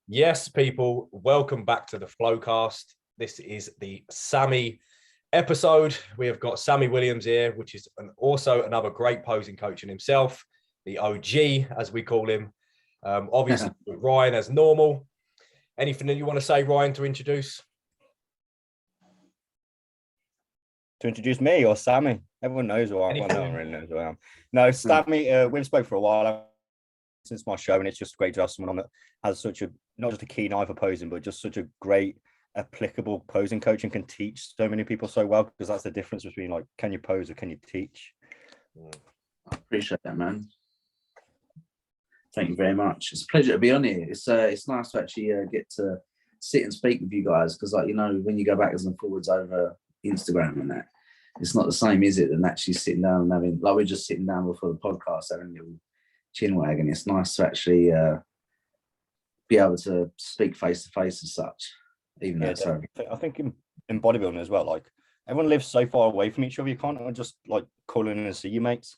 Yes, people, welcome back to the Flowcast. This is the Sammy episode. We have got Sammy Williams here, which is also another great posing coach in himself, the OG, as we call him. Obviously, Ryan as normal. Anything that you want to say, Ryan, to introduce? To introduce me or Sammy? Everyone knows who I am. Well, no one really knows who I am. No, Sammy, we've spoken for a while since my show, and it's just great to have someone on that has such a, not just a keen eye for posing, but just such a great, applicable posing coach and can teach so many people so well, because that's the difference between, like, can you pose or can you teach? I appreciate that, man. Thank you very much. It's a pleasure to be on here. It's nice to actually get to sit and speak with you guys, because, like, you know, when you go backwards and forwards over Instagram and that, it's not the same, is it, than actually sitting down and having, like, we're just sitting down before the podcast having a little chin wag, and it's nice to actually be able to speak face to face as such. Even though I think in bodybuilding as well, like, everyone lives so far away from each other, you can't just like call in and see your mates.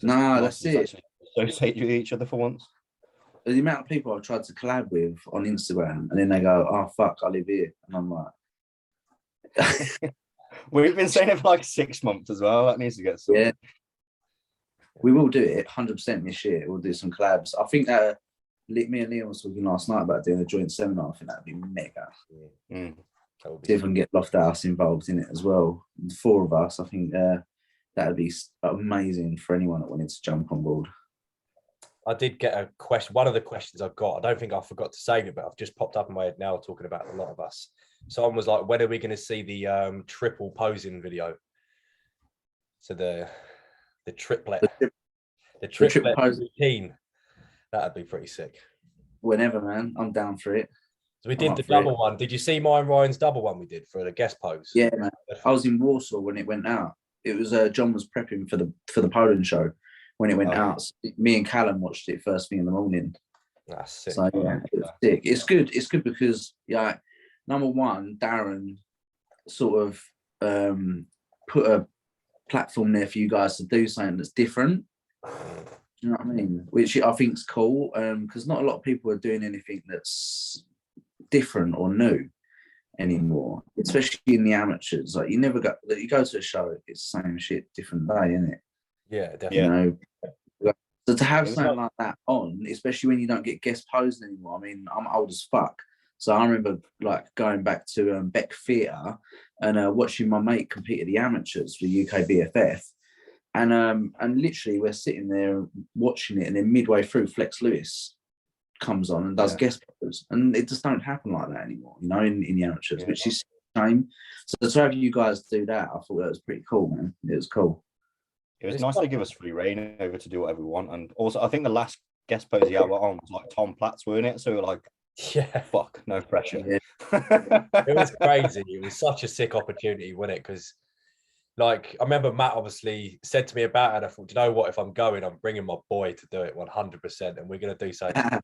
No, that's it. Associate with each other for once. The amount of people I've tried to collab with on Instagram, and then they go, "Oh fuck, I live here," and I'm like, we've been saying it for like 6 months as well. That needs to get sorted. Yeah. We will do it 100% this year. We'll do some collabs. I think that me and Liam was talking last night about doing a joint seminar. I think that'd be mega. See if we can get Loft House involved in it as well. The 4 of us, I think that'd be amazing for anyone that wanted to jump on board. I did get a question. One of the questions I've got, I don't think I forgot to save it, but I've just popped up in my head now talking about a lot of us. Someone was like, when are we going to see the triple posing video? So the triplet, the triplet routine. That'd be pretty sick. Whenever, man, I'm down for it. So we did the double one. Did you see mine, Ryan's double one we did for the guest pose? Yeah, man. I was in Warsaw when it went out. It was John was prepping for the Poland show when it went out. So me and Callum watched it first thing in the morning. That's sick. So yeah, it's sick. It's good. It's good because, yeah, number one, Darren sort of put a platform there for you guys to do something that's different. Do you know what I mean? Which I think is cool, because not a lot of people are doing anything that's different or new anymore, especially in the amateurs. Like, you go to a show, it's the same shit, different day, isn't it? Yeah, definitely. You know, so to have something like that on, especially when you don't get guest posing anymore. I mean, I'm old as fuck, so I remember like going back to Beck Theatre and watching my mate compete at the amateurs for UK BFF, and literally we're sitting there watching it, and then midway through, Flex Lewis comes on and does guest pose, and it just don't happen like that anymore, you know, in the amateurs, which is a shame. So to have you guys do that, I thought that was pretty cool, man. It was cool. It was nice to give us free reign over to do whatever we want. And also, I think the last guest pose he had on was like Tom Platz, weren't it? So we were like, yeah, fuck, no pressure. Yeah. It was crazy. It was such a sick opportunity, wasn't it? Because, like, I remember Matt obviously said to me about it. I thought, you know what? If I'm going, I'm bringing my boy to do it 100%, and we're going to do something.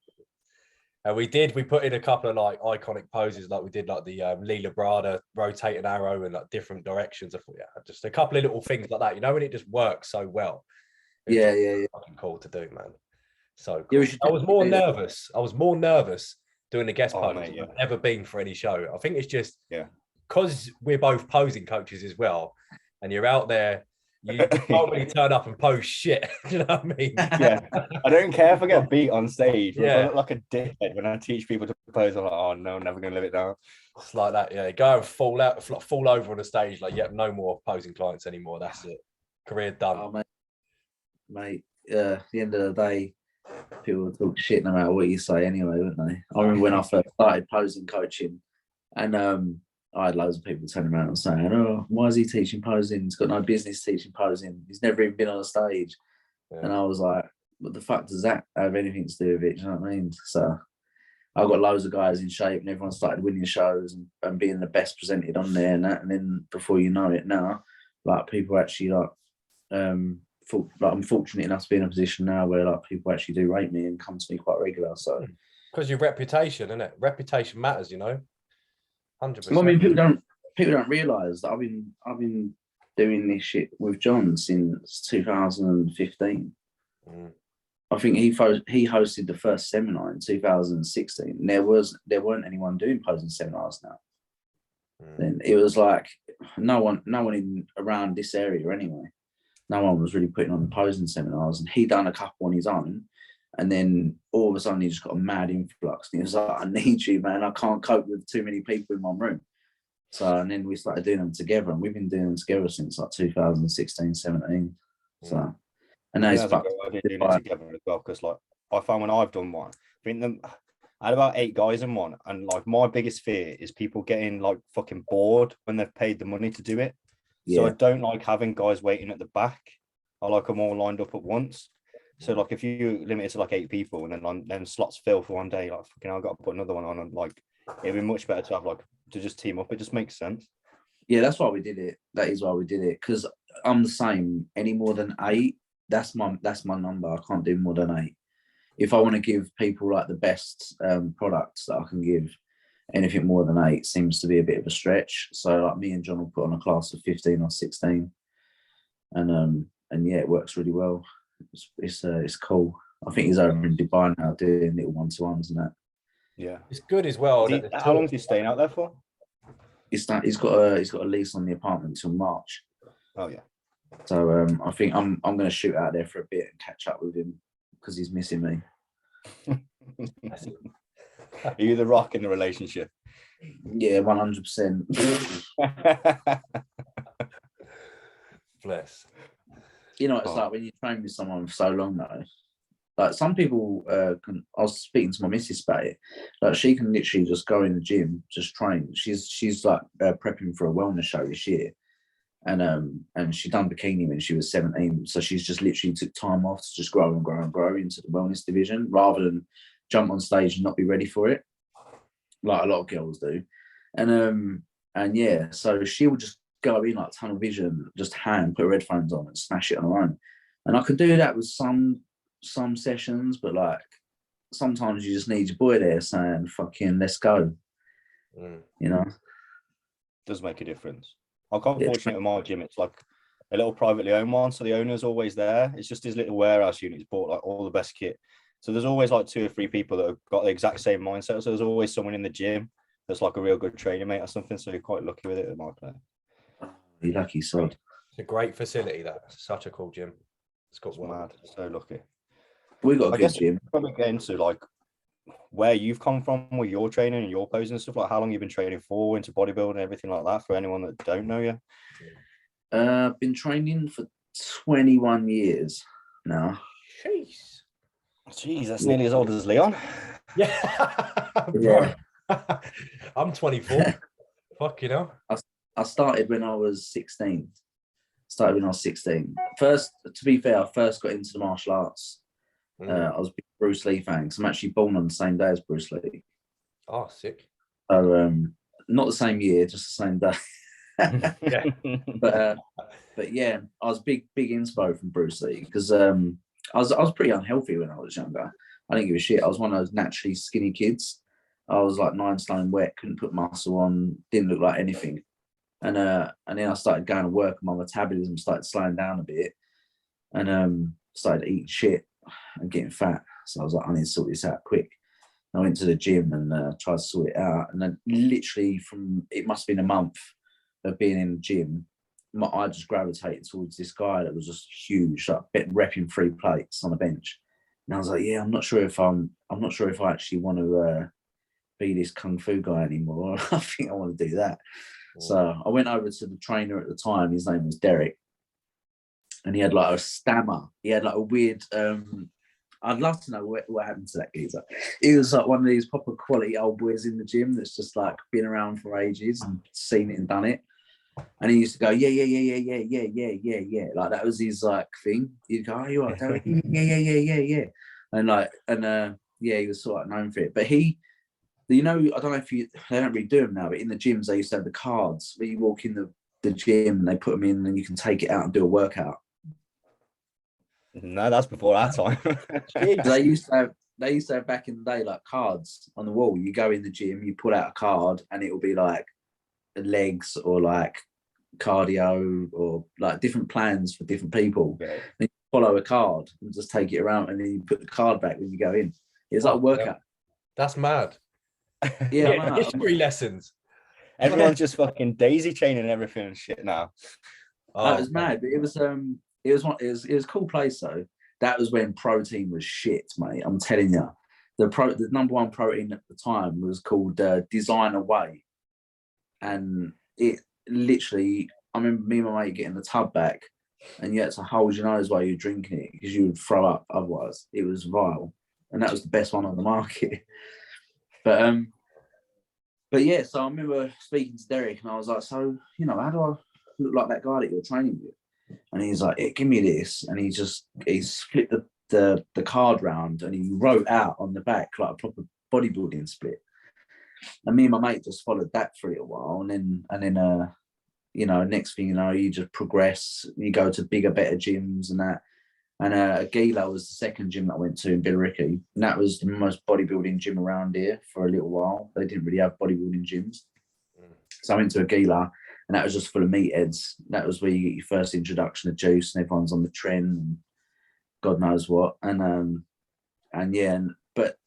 And we did. We put in a couple of like iconic poses, like we did like the Lee Labrada rotating arrow in like different directions. I thought, yeah, just a couple of little things like that, you know, and it just works so well. Yeah. Fucking cool to do, man. So cool. Yeah, I was more nervous. I was more nervous doing the guest pose mate, than I've ever been for any show. I think it's just because we're both posing coaches as well, and you're out there. You can't really turn up and pose shit. You know what I mean? Yeah. I don't care if I get beat on stage. Yeah. If I look like a dickhead when I teach people to pose, I'm like, oh no, I'm never going to live it down. It's like that, yeah. Go and fall over on the stage, like, yep, no more posing clients anymore. That's it. Career done. Oh, mate. At the end of the day, people talk shit no matter what you say anyway, wouldn't they? I remember when I first started posing coaching, and I had loads of people turning around and saying, "Oh, why is he teaching posing? He's got no business teaching posing. He's never even been on a stage." Yeah. And I was like, "What the fuck does that have anything to do with it?" Do you know what I mean? So I got loads of guys in shape, and everyone started winning shows and being the best presented on there, and that. And then before you know it, now like people actually like, I'm fortunate enough to be in a position now where like people actually do rate me and come to me quite regular. So because your reputation, isn't it? Reputation matters, you know. 100%. Well, I mean, people don't realise that I've been doing this shit with John since 2015. I think he hosted the first seminar in 2016. And there weren't anyone doing posing seminars now. Then it was like no one in around this area anyway. No one was really putting on the posing seminars, and he done a couple on his own. And then all of a sudden he just got a mad influx. And he was like, I need you, man. I can't cope with too many people in one room. So, and then we started doing them together, and we've been doing them together since like 2016, 17. So, and now it's a good idea doing it together as well, because like I found when I've done one, I had about 8 guys in one, and like my biggest fear is people getting like fucking bored when they've paid the money to do it. So I don't like having guys waiting at the back. I like them all lined up at once. So like if you limit it to like 8 people, and then slots fill for one day, like fucking I've got to put another one on, and like it'd be much better to have like to just team up. It just makes sense. Yeah, that's why we did it. That is why we did it, because I'm the same. Any more than 8, that's my number. I can't do more than 8. If I want to give people like the best products that I can give, anything more than 8 seems to be a bit of a stretch. So like me and John will put on a class of 15 or 16, and yeah, it works really well. It's cool. I think he's over in Dubai now doing little one-to-ones and that. Yeah, it's good as well. How long is he staying out there for? He's got a lease on the apartment till March. Oh yeah. So I think I'm going to shoot out there for a bit and catch up with him, because he's missing me. Are you the rock in the relationship? Yeah, 100%. Bless. You know, it's like when you train with someone for so long though. Like some people I was speaking to my missus about it. Like she can literally just go in the gym, just train. She's like prepping for a wellness show this year. And she done bikini when she was 17. So she's just literally took time off to just grow and grow and grow into the wellness division, rather than jump on stage and not be ready for it, like a lot of girls do. And yeah, so she would just go in like tunnel vision, just put her headphones on and smash it on her own. And I could do that with some sessions, but like sometimes you just need your boy there saying, fucking let's go. You know? Does make a difference. I'm quite fortunate with my gym. It's like a little privately owned one, so the owner's always there. It's just his little warehouse unit. He's bought like all the best kit. So there's always like 2 or 3 people that have got the exact same mindset. So there's always someone in the gym that's like a real good training mate or something. So you're quite lucky with it at my place. You're lucky, sod. It's a great facility. That's such a cool gym. It's got mad. So lucky. We got a good gym. Probably get into like where you've come from with your training and your posing and stuff, like how long you've been training for into bodybuilding and everything like that, for anyone that don't know you. I've been training for 21 years now. Jeez, that's nearly as old as Leon. Yeah. I'm 24. Fuck, you know. I started when I was 16. First, to be fair, I first got into the martial arts. I was a big Bruce Lee fan, because I'm actually born on the same day as Bruce Lee. Oh, sick. So not the same year, just the same day. Yeah. But yeah, I was big inspo from Bruce Lee, because I was pretty unhealthy when I was younger. I didn't give a shit. I was one of those naturally skinny kids. I was like 9 stone wet, couldn't put muscle on, didn't look like anything. And then I started going to work, and my metabolism started slowing down a bit, and started eating shit and getting fat. So I was like, I need to sort this out quick. And I went to the gym and tried to sort it out. And then literally it must have been a month of being in the gym, I just gravitated towards this guy that was just huge, like repping 3 plates on a bench. And I was like, yeah, I'm not sure if I actually want to be this kung fu guy anymore. I think I want to do that. So I went over to the trainer at the time. His name was Derek, and he had like a stammer. He had like a weird. I'd love to know what happened to that geezer. He was like one of these proper quality old boys in the gym that's just like been around for ages and seen it and done it. And he used to go, yeah. Like that was his like thing. He'd go, oh, you are, Derek? Yeah. And he was sort of known for it. But you know, I don't know if they don't really do them now, but in the gyms they used to have the cards where you walk in the gym and they put them in and you can take it out and do a workout. No, that's before our time. They used to have back in the day like cards on the wall. You go in the gym, you pull out a card, and it will be like legs or like cardio or like different plans for different people. Yeah. Then follow a card and just take it around, and then you put the card back when you go in. It's like a workout. That's mad. Yeah, history lessons. Everyone's just fucking daisy chaining and everything and shit now. Oh, it was mad, but it was a cool place though. That was when protein was shit, mate. I'm telling you, the number one protein at the time was called Designer Whey, and it literally, I remember me and my mate getting the tub back, and you had to hold your nose while you're drinking it because you would throw up otherwise. It was vile, and that was the best one on the market. But yeah, so I remember speaking to Derek, and I was like, so, you know, how do I look like that guy that you're training with? And he's like, hey, give me this. And he's flipped the card round, and he wrote out on the back like a proper bodybuilding split. And me and my mate just followed that for a while. And then you know, next thing you know, you just progress, you go to bigger, better gyms and that. And Gila was the second gym that I went to in Billericay. And that was the most bodybuilding gym around here for a little while. They didn't really have bodybuilding gyms. So I went to a Gila, and that was just full of meatheads. That was where you get your first introduction to juice, and everyone's on the trend and God knows what. But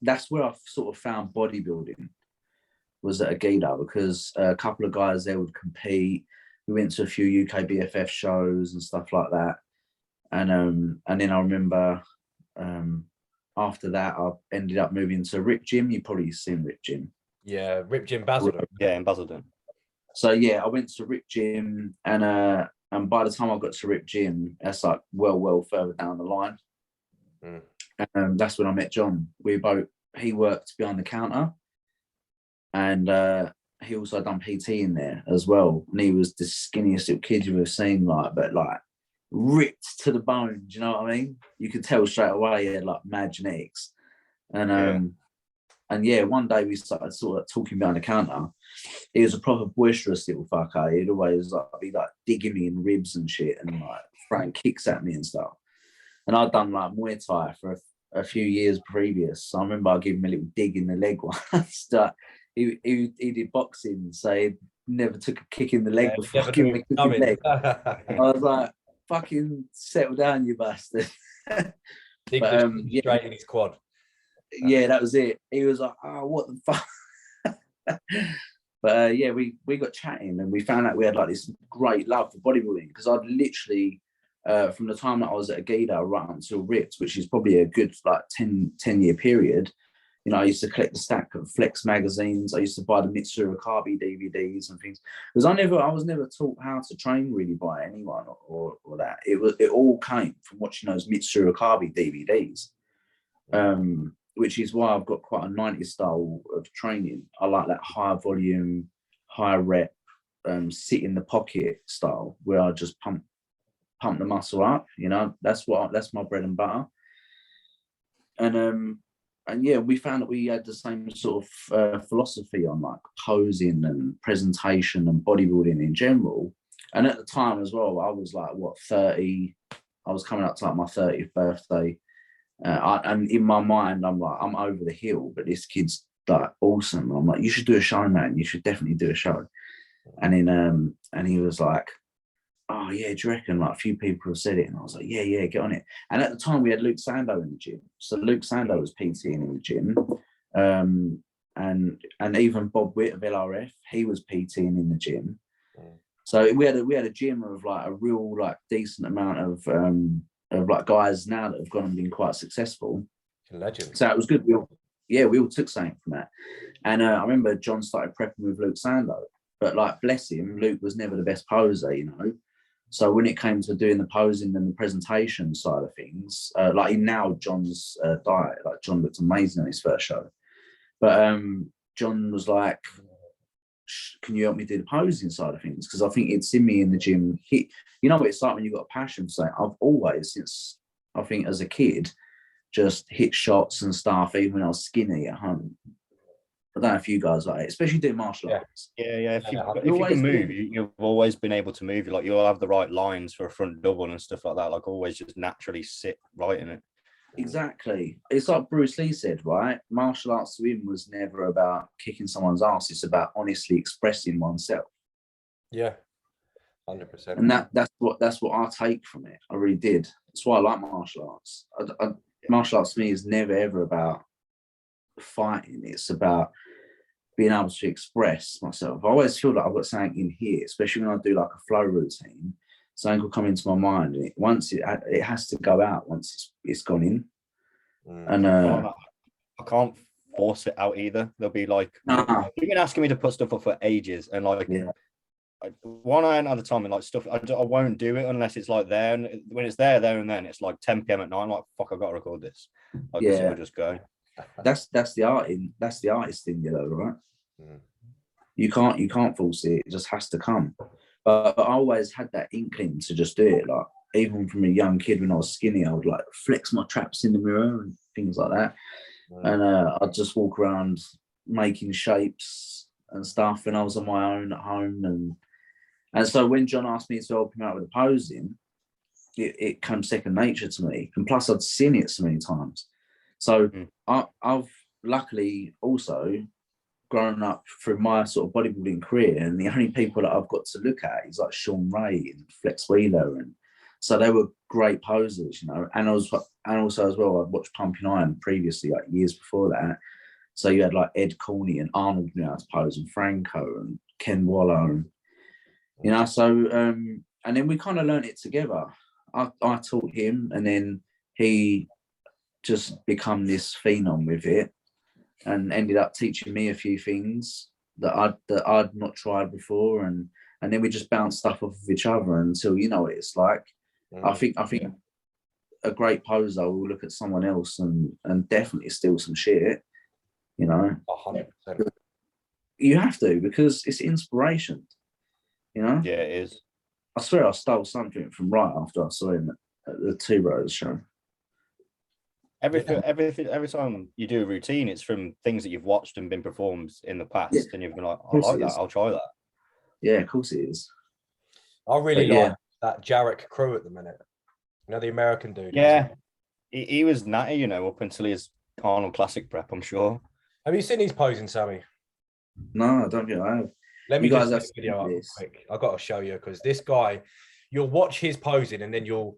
that's where I sort of found bodybuilding, was at a Gila, because a couple of guys there would compete. We went to a few UK BFF shows and stuff like that. And then I remember after that, I ended up moving to Rip Gym. You've probably seen Rip Gym. Yeah, Rip Gym Basildon. Yeah, in Basildon. So yeah, I went to Rip Gym, and by the time I got to Rip Gym, that's like well further down the line. And that's when I met John. He worked behind the counter, and he also done PT in there as well. And he was the skinniest little kid you've ever seen, but ripped to the bone. Do you know what I mean? You could tell straight away he had like mad genetics. And one day we started sort of talking behind the counter. He was a proper boisterous little fucker. He'd always be digging me in ribs and shit, and like throwing kicks at me and stuff. And I'd done like Muay Thai for a few years previous. So I remember I gave him a little dig in the leg once. He did boxing, so he never took a kick in the leg before giving me a kick in the leg. I was like, fucking settle down, you bastard. Straight in his quad. Yeah, that was it. He was like, oh, what the fuck? But we got chatting, and we found out we had like this great love for bodybuilding, because I'd literally from the time that I was at Agida right until Ripped, which is probably a good like 10-year period, you know, I used to collect the stack of Flex magazines. I used to buy the Mitsuru Akabe DVDs and things, because I was never taught how to train really by anyone or that. It all came from watching those Mitsuru Akabe DVDs, which is why I've got quite a 90s style of training. I like that higher volume, higher rep, sit in the pocket style, where I just pump the muscle up. You know, that's my bread and butter. And yeah, we found that we had the same sort of philosophy on like posing and presentation and bodybuilding in general. And at the time as well, I was like, 30? I was coming up to like my 30th birthday. And in my mind, I'm like, I'm over the hill, but this kid's like awesome. I'm like, you should do a show, man. You should definitely do a show. And then, and he was like, oh yeah, do you reckon? Like a few people have said it. And I was like, yeah, get on it. And at the time we had Luke Sando in the gym. So Luke Sando was PTing in the gym. And even Bob Witt of LRF, he was PTing in the gym. So we had a gym of like a real like decent amount of like guys now that have gone and been quite successful. Legend. So it was good. We all took something from that. And I remember John started prepping with Luke Sando, but like bless him, Luke was never the best poser, you know. So when it came to doing the posing and the presentation side of things, like now John's diet, like John looked amazing on his first show, but John was like, can you help me do the posing side of things? Because I think he'd seen me in the gym. You know what it's like when you've got a passion for something. I've always, since I think as a kid, just hit shots and stuff, even when I was skinny at home. I don't know if you guys like it, especially doing martial arts. Yeah. If you can move, you've always been able to move. Like you'll have the right lines for a front double and stuff like that. Like always just naturally sit right in it. Exactly. It's like Bruce Lee said, right? Martial arts to him was never about kicking someone's ass. It's about honestly expressing oneself. Yeah. 100%. And that's what I take from it. I really did. That's why I like martial arts. Martial arts to me is never ever about fighting. It's about being able to express myself. I always feel like I've got something in here, especially when I do like a flow routine. Something will come into my mind, and it has to go out once it's gone in. And I can't force it out either. They'll be like, you've been asking me to put stuff up for ages, and like one eye at a time, and like stuff I won't do it unless it's like there, and when it's there and then it's like 10 p.m. at night. I'm like, fuck, I've got to record this. Like, it'll just go. That's the artist thing, you know, right? You can't force it. It just has to come. But I always had that inkling to just do it. Like, even from a young kid when I was skinny, I would like flex my traps in the mirror and things like that. And I'd just walk around making shapes and stuff when I was on my own at home. And so when John asked me to help him out with the posing, it came second nature to me. And plus I'd seen it so many times. So I've luckily also grown up through my sort of bodybuilding career, and the only people that I've got to look at is like Sean Ray and Flex Wheeler, and so they were great posers, you know. And also as well, I'd watched Pumping Iron previously, like years before that. So you had like Ed Corney and Arnold knew how to pose, and Franco and Ken Waller, and you know. So and then we kind of learned it together. I taught him, and then he just become this phenom with it, and ended up teaching me a few things that I'd not tried before, and then we just bounce stuff off of each other until, you know what it's like. I think a great poser will look at someone else and definitely steal some shit, you know. 100%. You have to, because it's inspiration, you know. Yeah, it is. I swear I stole something from right after I saw him at the Two Bros show. Every time you do a routine, it's from things that you've watched and been performed in the past, and you've been like, I like that, I'll try that. Yeah, of course it is. I really like that Jarek crew at the minute. You know, the American dude. Yeah, he was natty, you know, up until his Arnold Classic prep, I'm sure. Have you seen his posing, Sammy? No, I don't think I have. Let me just get the video up quick. I've got to show you, because this guy, you'll watch his posing and then you'll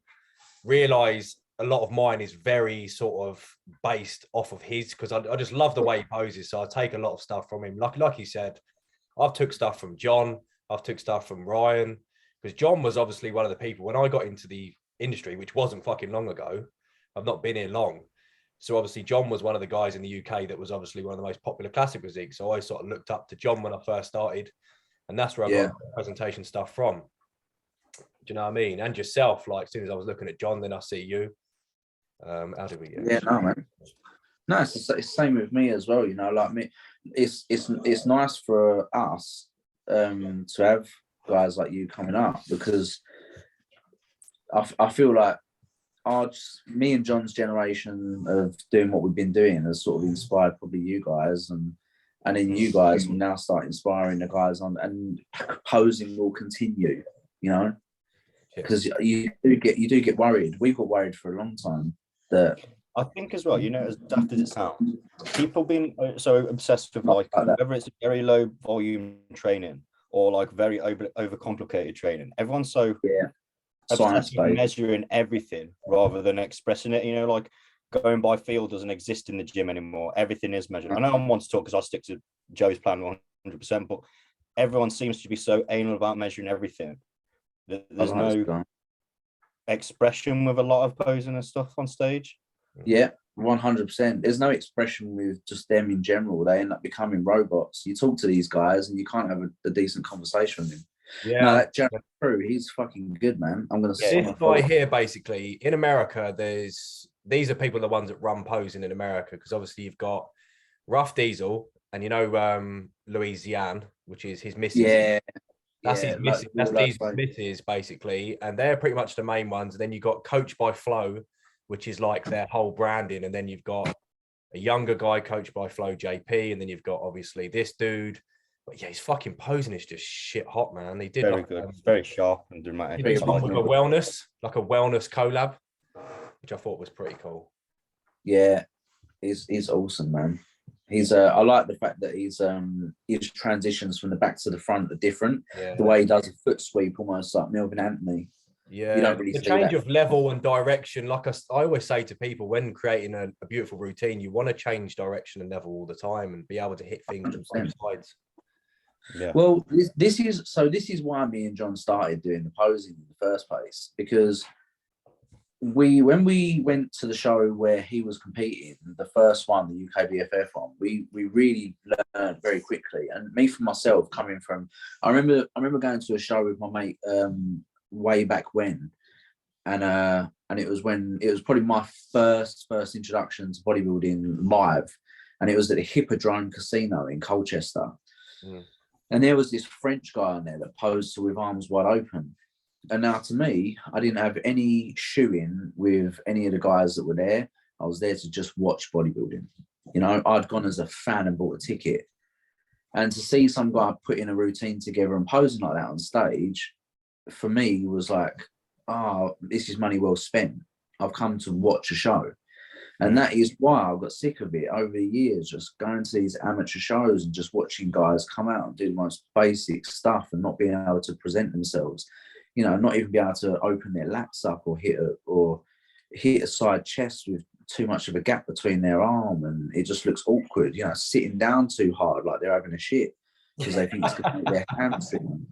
realise a lot of mine is very sort of based off of his, because I just love the way he poses. So I take a lot of stuff from him. Like you said, I've took stuff from John. I've took stuff from Ryan, because John was obviously one of the people when I got into the industry, which wasn't fucking long ago. I've not been here long. So obviously John was one of the guys in the UK that was obviously one of the most popular classic physiques. So I sort of looked up to John when I first started, and that's where I got presentation stuff from. Do you know what I mean? And yourself, like as soon as I was looking at John, then I see you. How did we get? Yeah, no, man. No, it's the same with me as well. You know, like me, it's nice for us to have guys like you coming up, because I feel like me and John's generation of doing what we've been doing has sort of inspired probably you guys, and then you guys will now start inspiring the guys on, and posing will continue. You know, because you do get worried. We got worried for a long time. That I think as well, you know, as daft as it sounds, people being so obsessed with like whether it's very low volume training or like very overcomplicated training. Everyone's so obsessed with measuring everything rather than expressing it. You know, like going by feel doesn't exist in the gym anymore. Everything is measured. I know I want to talk because I stick to Joe's plan 100%, but everyone seems to be so anal about measuring everything. There's no expression with a lot of posing and stuff on stage. Yeah, 100%. There's no expression with just them in general. They end up becoming robots. You talk to these guys and you can't have a decent conversation with them. Yeah, no, that Jared Crew, he's fucking good, man. I'm gonna say this guy here. Basically, in America, these are people, the ones that run posing in America, because obviously you've got Rough Diesel, and you know Louisiane, which is his missus. Yeah. That's his missus. That's these misses basically, and they're pretty much the main ones. And then you've got Coach by Flow, which is like their whole branding. And then you've got a younger guy, Coached by Flow, JP, and then you've got obviously this dude. But yeah, his fucking posing is just shit hot, man. He did very good, very sharp and dramatic. With a wellness collab, which I thought was pretty cool. Yeah, he's awesome, man. I like the fact that his transitions from the back to the front are different. Yeah. The way he does a foot sweep, almost like Melvin Anthony. Yeah, you don't really the see change that. of level and direction. Like I always say to people, when creating a beautiful routine, you want to change direction and level all the time and be able to hit things from both sides. Yeah. Well, this is why me and John started doing the posing in the first place, because when we went to the show where he was competing, the first one, the UKBFF one, we really learned very quickly. And me for myself, coming from, I remember going to a show with my mate way back when, and it was probably my first introduction to bodybuilding live, and it was at the Hippodrome Casino in Colchester. And there was this French guy on there that posed with arms wide open. And now, to me, I didn't have any shoe-in with any of the guys that were there. I was there to just watch bodybuilding. You know, I'd gone as a fan and bought a ticket. And to see some guy putting a routine together and posing like that on stage, for me, was like, oh, this is money well spent. I've come to watch a show. And that is why I got sick of it over the years, just going to these amateur shows and just watching guys come out and do the most basic stuff and not being able to present themselves. You know, not even be able to open their lats up or hit a side chest with too much of a gap between their arm, and it just looks awkward. You know, sitting down too hard like they're having a shit because they think it's going to make their hamstring.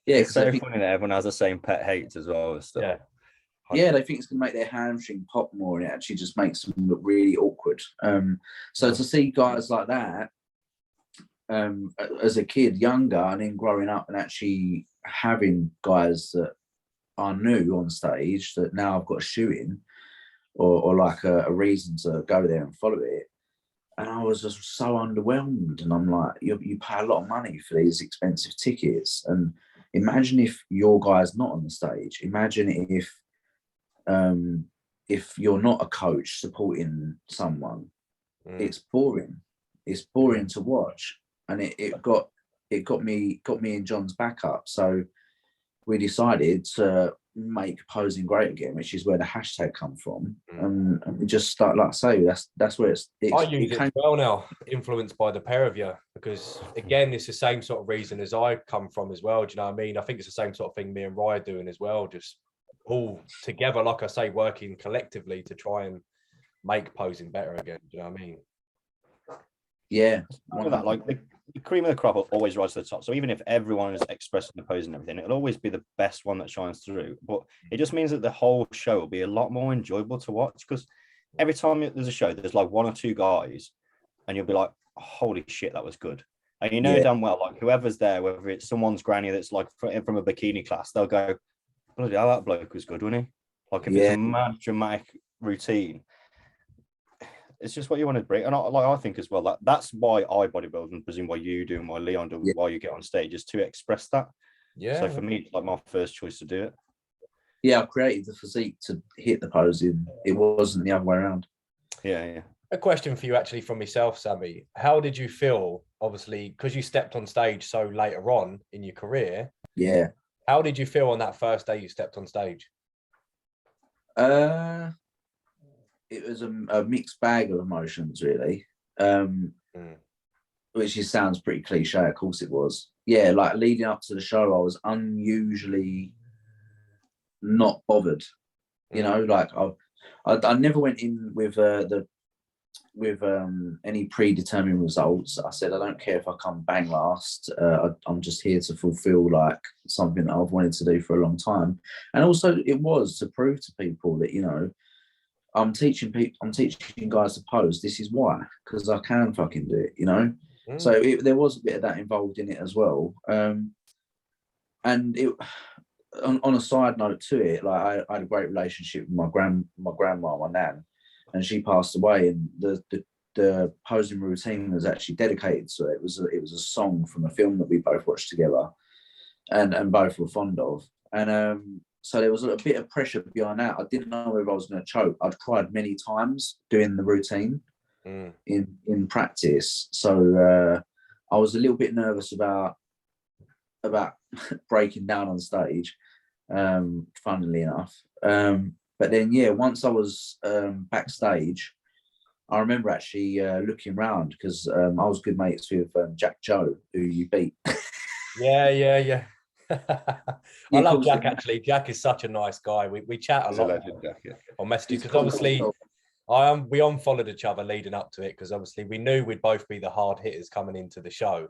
Yeah, it's so funny that everyone has the same pet hates as well. Yeah. Yeah, they think it's going to make their hamstring pop more, and it actually just makes them look really awkward. So to see guys like that as a kid, younger, and then growing up and actually having guys that are new on stage that now I've got a shoe in or like a reason to go there and follow it. And I was just so underwhelmed. And I'm like, you pay a lot of money for these expensive tickets. And imagine if your guy's not on the stage. Imagine if you're not a coach supporting someone. It's boring. It's boring to watch. And it got me and John's back up. So we decided to make posing great again, which is where the hashtag come from. And we just start, like I say, that's where I use it as well now, influenced by the pair of you, because again, it's the same sort of reason as I come from as well. Do you know what I mean? I think it's the same sort of thing me and Ryan doing as well, just all together, like I say, working collectively to try and make posing better again. Do you know what I mean? Yeah. Like the cream of the crop will always rise to the top. So even if everyone is expressing the pose and everything, it'll always be the best one that shines through. But it just means that the whole show will be a lot more enjoyable to watch, because every time there's a show, there's like one or two guys and you'll be like, holy shit, that was good. And you know damn well, like whoever's there, whether it's someone's granny that's like from a bikini class, they'll go, bloody hell, that bloke was good, wasn't he? Like if it's a mad dramatic routine, it's just what you want to bring. And I think as well, that's why I bodybuild, and presume why you do and why Leon do, why you get on stage, is to express that. Yeah. So for me, it's like my first choice to do it. Yeah, I created the physique to hit the posing. It wasn't the other way around. Yeah. A question for you actually from myself, Sammy. How did you feel, obviously, because you stepped on stage so later on in your career? Yeah. How did you feel on that first day you stepped on stage? It was a mixed bag of emotions, really. Which sounds pretty cliche. Of course it was. Yeah, like leading up to the show, I was unusually not bothered. You know, like I never went in with any predetermined results. I said, I don't care if I come bang last. I'm just here to fulfill like something that I've wanted to do for a long time. And also it was to prove to people that, you know, I'm teaching guys to pose. This is why, because I can fucking do it, you know? So there was a bit of that involved in it as well. And it, on a side note to it, like I had a great relationship with my grandma, my nan, and she passed away, and the posing routine was actually dedicated to it. It was a song from a film that we both watched together, and both were fond of. And so there was a bit of pressure behind that. I didn't know whether I was going to choke. I'd cried many times doing the routine in practice, so I was a little bit nervous about breaking down on stage. Funnily enough, but then once I was backstage, I remember actually looking round because I was good mates with Jack Joe, who you beat. Yeah. I Yeah, love cool. Jack actually. Jack is such a nice guy. We chat a He's a lot legend, Jack, yeah. on messages He's because cool, obviously cool. we unfollowed each other leading up to it because obviously we knew we'd both be the hard hitters coming into the show.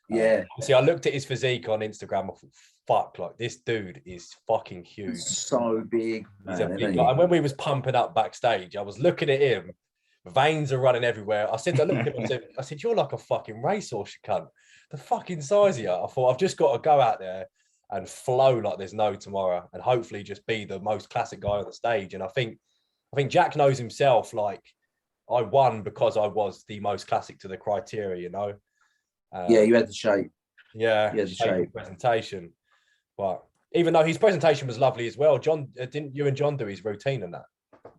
Yeah. See, I looked at his physique on Instagram. I thought, fuck, like this dude is fucking huge. So big, man. He's a big guy. And when we was pumping up backstage, I was looking at him. Veins are running everywhere. I looked at him. I said, "You're like a fucking racehorse, you cunt. The fucking size of you." I thought, I've just got to go out there and flow like there's no tomorrow, and hopefully just be the most classic guy on the stage. And I think Jack knows himself. Like, I won because I was the most classic to the criteria, you know. Yeah, you had the shape. Yeah, You had the shape. presentation. But even though his presentation was lovely as well, John, didn't you and John do his routine and that?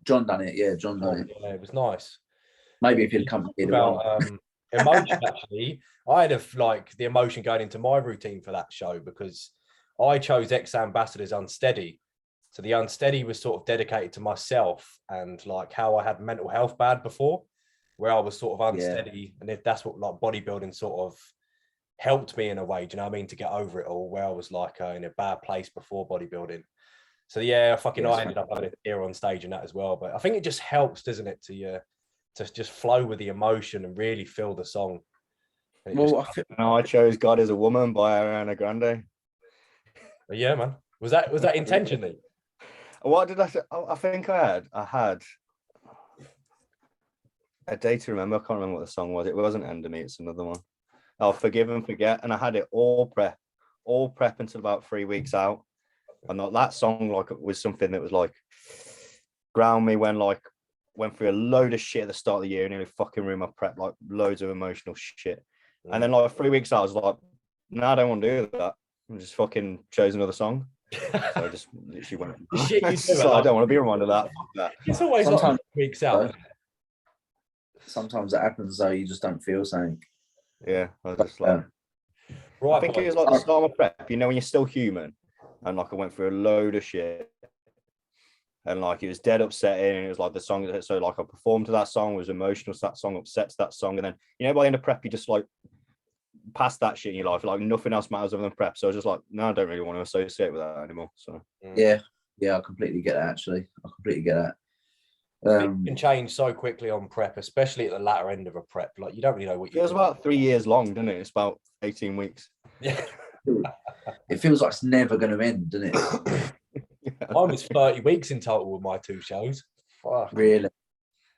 John done it. Yeah, John done it. Yeah, it was nice. Maybe if you'd come here About emotion, actually, I had the emotion going into my routine for that show because I chose ex-ambassadors Unsteady. So the Unsteady was sort of dedicated to myself and like how I had mental health bad before, where I was sort of unsteady. And if that's what like bodybuilding sort of helped me in a way, do you know what I mean, to get over it all, where I was like in a bad place before bodybuilding. So yeah, I ended up having a tear on stage and that as well. But I think it just helps, doesn't it, to just flow with the emotion and really feel the song. Well, I chose "God Is a Woman" by Ariana Grande. Yeah, man. Was that intentionally? What did I say? I think I had a day to remember. I can't remember what the song was. It wasn't "End of Me." It's another one. Oh, "Forgive and Forget," and I had it all prep until about 3 weeks out. And that song was something that was like ground me when went through a load of shit at the start of the year and nearly fucking ruined my prep, like loads of emotional shit. And then 3 weeks out, I was like, no, I don't want to do that. I just fucking chose another song. So I just literally went. Shit you do, so I don't want to be reminded of that. It's always sometimes, weeks out. Sometimes it happens though, you just don't feel something. Yeah, I was just like, right, I think it was like the start of my prep, when you're still human. And I went through a load of shit. And it was dead upsetting. And it was like the song. So I performed to that song, was emotional to that song, upset to that song. And then, by the end of prep, you just past that shit in your life. Nothing else matters other than prep. So I was just like, no, I don't really want to associate with that anymore. So yeah, I completely get that. Actually, I completely get that. It can change so quickly on prep, especially at the latter end of a prep. You don't really know what you. It was about 3 years long, didn't it? It's about 18 weeks. Yeah. It feels like it's never going to end, doesn't it? Mine was 30 weeks in total with my two shows. Fuck. Really?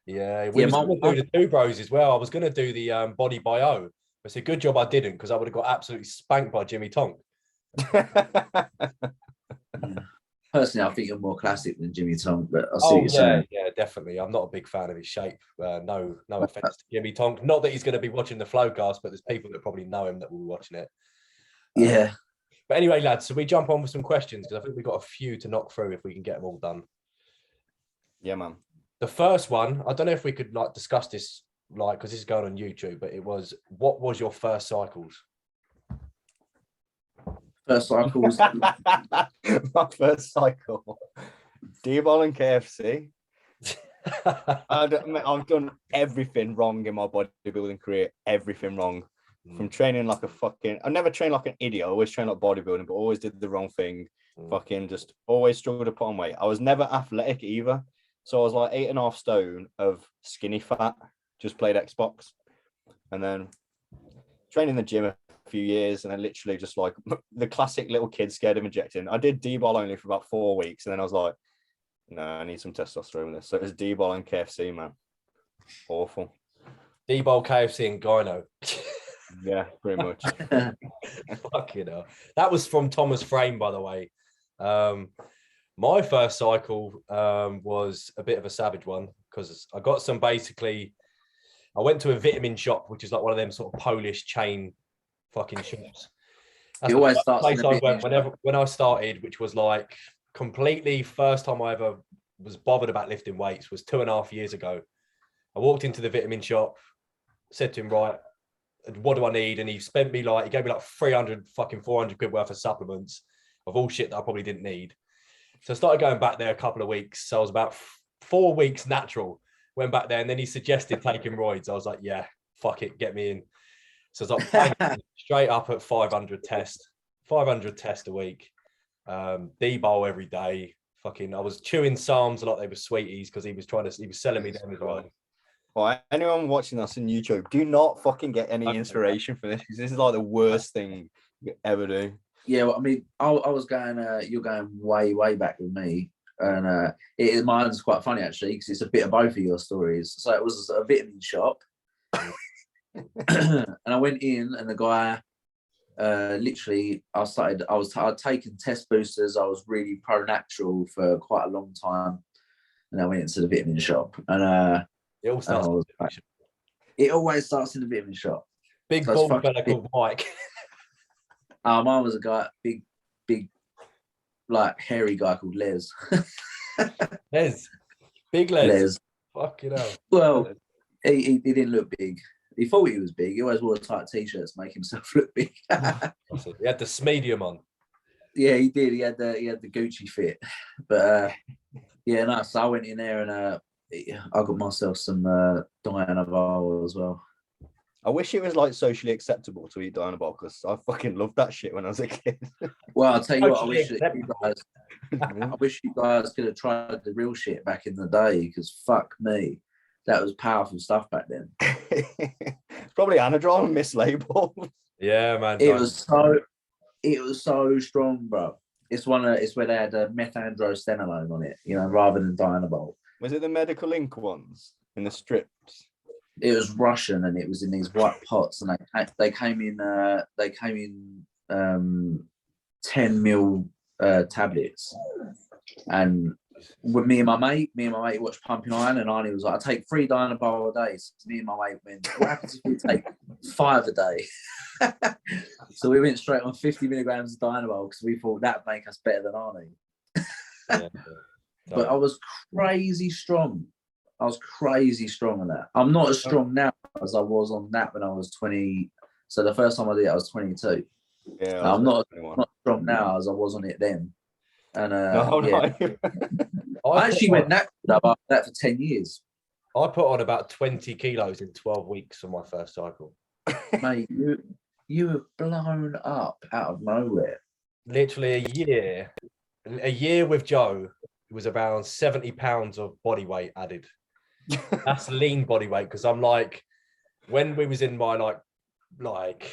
Yeah. We were going to do the Two Bros as well. I was going to do the Body by O. It's a good job I didn't because I would have got absolutely spanked by Jimmy Tonk. Personally, I think you're more classic than Jimmy Tonk, but I see what you're saying. Yeah, definitely. I'm not a big fan of his shape. No offense to Jimmy Tonk. Not that he's going to be watching the Flowcast, but there's people that probably know him that will be watching it. Yeah. But anyway, lads, so we jump on with some questions because I think we've got a few to knock through if we can get them all done. Yeah, man. The first one, I don't know if we could discuss this because this is going on YouTube, but it was, what was your first cycles? First cycles. My first cycle. D-ball and KFC. I've done everything wrong in my bodybuilding career. Everything wrong. From training like a fucking... I never trained like an idiot. I always trained like bodybuilding, but always did the wrong thing. Fucking just always struggled to put on weight. I was never athletic either. So I was like 8.5 stone of skinny fat. Just played Xbox. And then trained in the gym a few years, and then literally just the classic little kid scared of injecting. I did D-ball only for about 4 weeks, and then I was like, no, I need some testosterone in this. So it was D-ball and KFC, man. Awful. D-ball, KFC, and gyno. Yeah, pretty much. Fucking hell. That was from Thomas Frame, by the way. My first cycle was a bit of a savage one because I got some I went to a vitamin shop, which is like one of them sort of Polish chain fucking shops. That's it always starts place I went when I started, which was completely first time I ever was bothered about lifting weights was 2.5 years ago. I walked into the vitamin shop, said to him, right, what do I need? And he spent me he gave me 300 fucking 400 quid worth of supplements of all shit that I probably didn't need. So I started going back there a couple of weeks. So I was about 4 weeks natural. Went back there, and then he suggested taking roids. I was like, yeah, fuck it, get me in. So I was like, bang, straight up at 500 test a week. D-bowl every day. Fucking, I was chewing Psalms a lot. They were sweeties because he was selling me them as well. Well, anyone watching us on YouTube, do not fucking get any inspiration from this, because this is like the worst thing you could ever do. Yeah, well, I mean, I was going. You're going way back with me, and mine's quite funny actually, because it's a bit of both of your stories. So it was a vitamin shop, and I went in, and the guy, literally, I'd taken test boosters. I was really pro-natural for quite a long time, and I went into the vitamin shop, and it all starts. It always starts in the vitamin shop. Big bald fella called Mike. Mine was a guy, big, like hairy guy called Les. Big Les. Fucking hell. Well, he didn't look big. He thought he was big. He always wore tight t-shirts to make himself look big. He had the Smedium on. Yeah, he did. He had the Gucci fit. But yeah, no. So I went in there and I got myself some Dianabol as well. I wish it was like socially acceptable to eat Dianabol, because I fucking loved that shit when I was a kid. Well, I'll tell you what, I wish you guys could have tried the real shit back in the day, because fuck me, that was powerful stuff back then. It's probably Anadrol and mislabeled. Yeah, man. It was so strong, bro. It's where they had methandrostenolone on it, rather than Dianabol. Was it the Medical Ink ones in the strips? It was Russian, and it was in these white pots, and they came in 10 mil tablets. And with me and my mate watched Pumping Iron, and Arnie was like, I take 3 Dianabol a day. So me and my mate went, what happens if we take 5 a day? So we went straight on 50 milligrams of Dianabol, because we thought that'd make us better than Arnie. Yeah. But I was crazy strong. on that. I'm not as strong now as I was on that when I was 20. So the first time I did it, I was 22. Yeah, I'm not strong now as I was on it then. And no. I actually went that for 10 years. I put on about 20 kilos in 12 weeks on my first cycle. Mate, you have blown up out of nowhere. Literally a year with Joe, it was around 70 pounds of body weight added. That's lean body weight, because I'm like, when we was in my like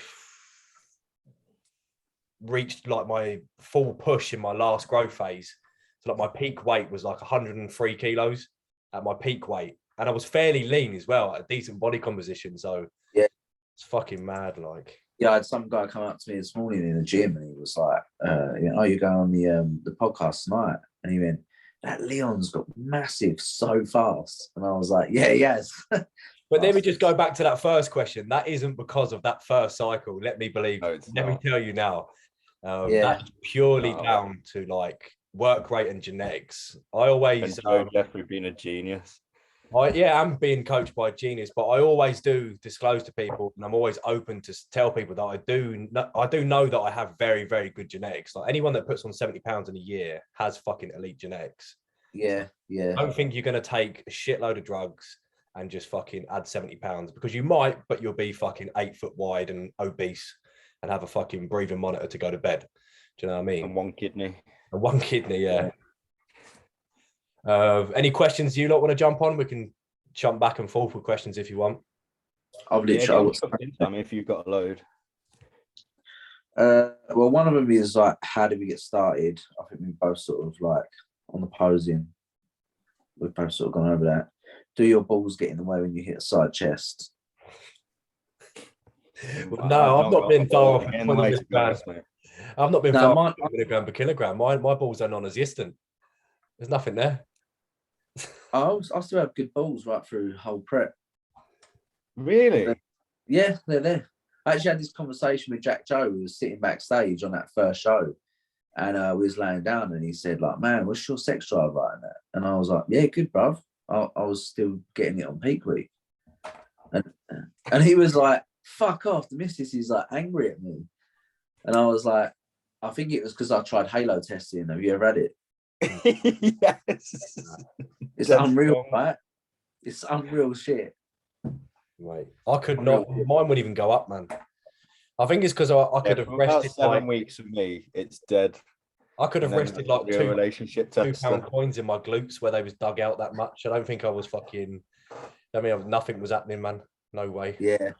reached like my full push in my last growth phase, so like my peak weight was like 103 kilos at my peak weight, and I was fairly lean as well, a decent body composition. So yeah, it's fucking mad. Like, yeah, I had some guy come up to me this morning in the gym, and he was like, you're going on the podcast tonight? And he went, that Leon's got massive so fast. And I was like, yeah, he has. But then we just go back to that first question. That isn't because of that first cycle. Let me believe. No, let me tell you now. That's purely down to like work rate and genetics. I always definitely been a genius. I'm being coached by a genius, but I always do disclose to people, and I'm always open to tell people that I do know that I have very, very good genetics. Like anyone that puts on 70 pounds in a year has fucking elite genetics. Yeah. I don't think you're going to take a shitload of drugs and just fucking add 70 pounds, because you might, but you'll be fucking 8 foot wide and obese and have a fucking breathing monitor to go to bed. Do you know what I mean? And one kidney, yeah. Any questions you lot want to jump on? We can jump back and forth with questions if you want. If you've got a load. Well, one of them is like, how did we get started? I think we both sort of like on the posing. We've both sort of gone over that. Do your balls get in the way when you hit a side chest? No, I've not been far off. I've not been far off milligram per kilogram. My balls are non-existent. There's nothing there. I still have good balls right through whole prep. Really? Yeah, they're there. I actually had this conversation with Jack Joe. We was sitting backstage on that first show, and we was laying down, and he said, like, man, what's your sex drive like that? And I was like, yeah, good, bruv. I was still getting it on peak week. And he was like, fuck off. The missus is like angry at me. And I was like, I think it was because I tried halo testing. Have you ever had it? Yes. It's unreal, right? It's unreal shit. Mate, I could Unreal not. shit. Mine wouldn't even go up, man. I think it's because I could have for about rested 7 weeks of me, it's dead. I could have And then rested that's like a real relationship tester. £2 coins in my glutes where they was dug out that much. I don't think I was fucking. I mean, nothing was happening, man. No way. Yeah.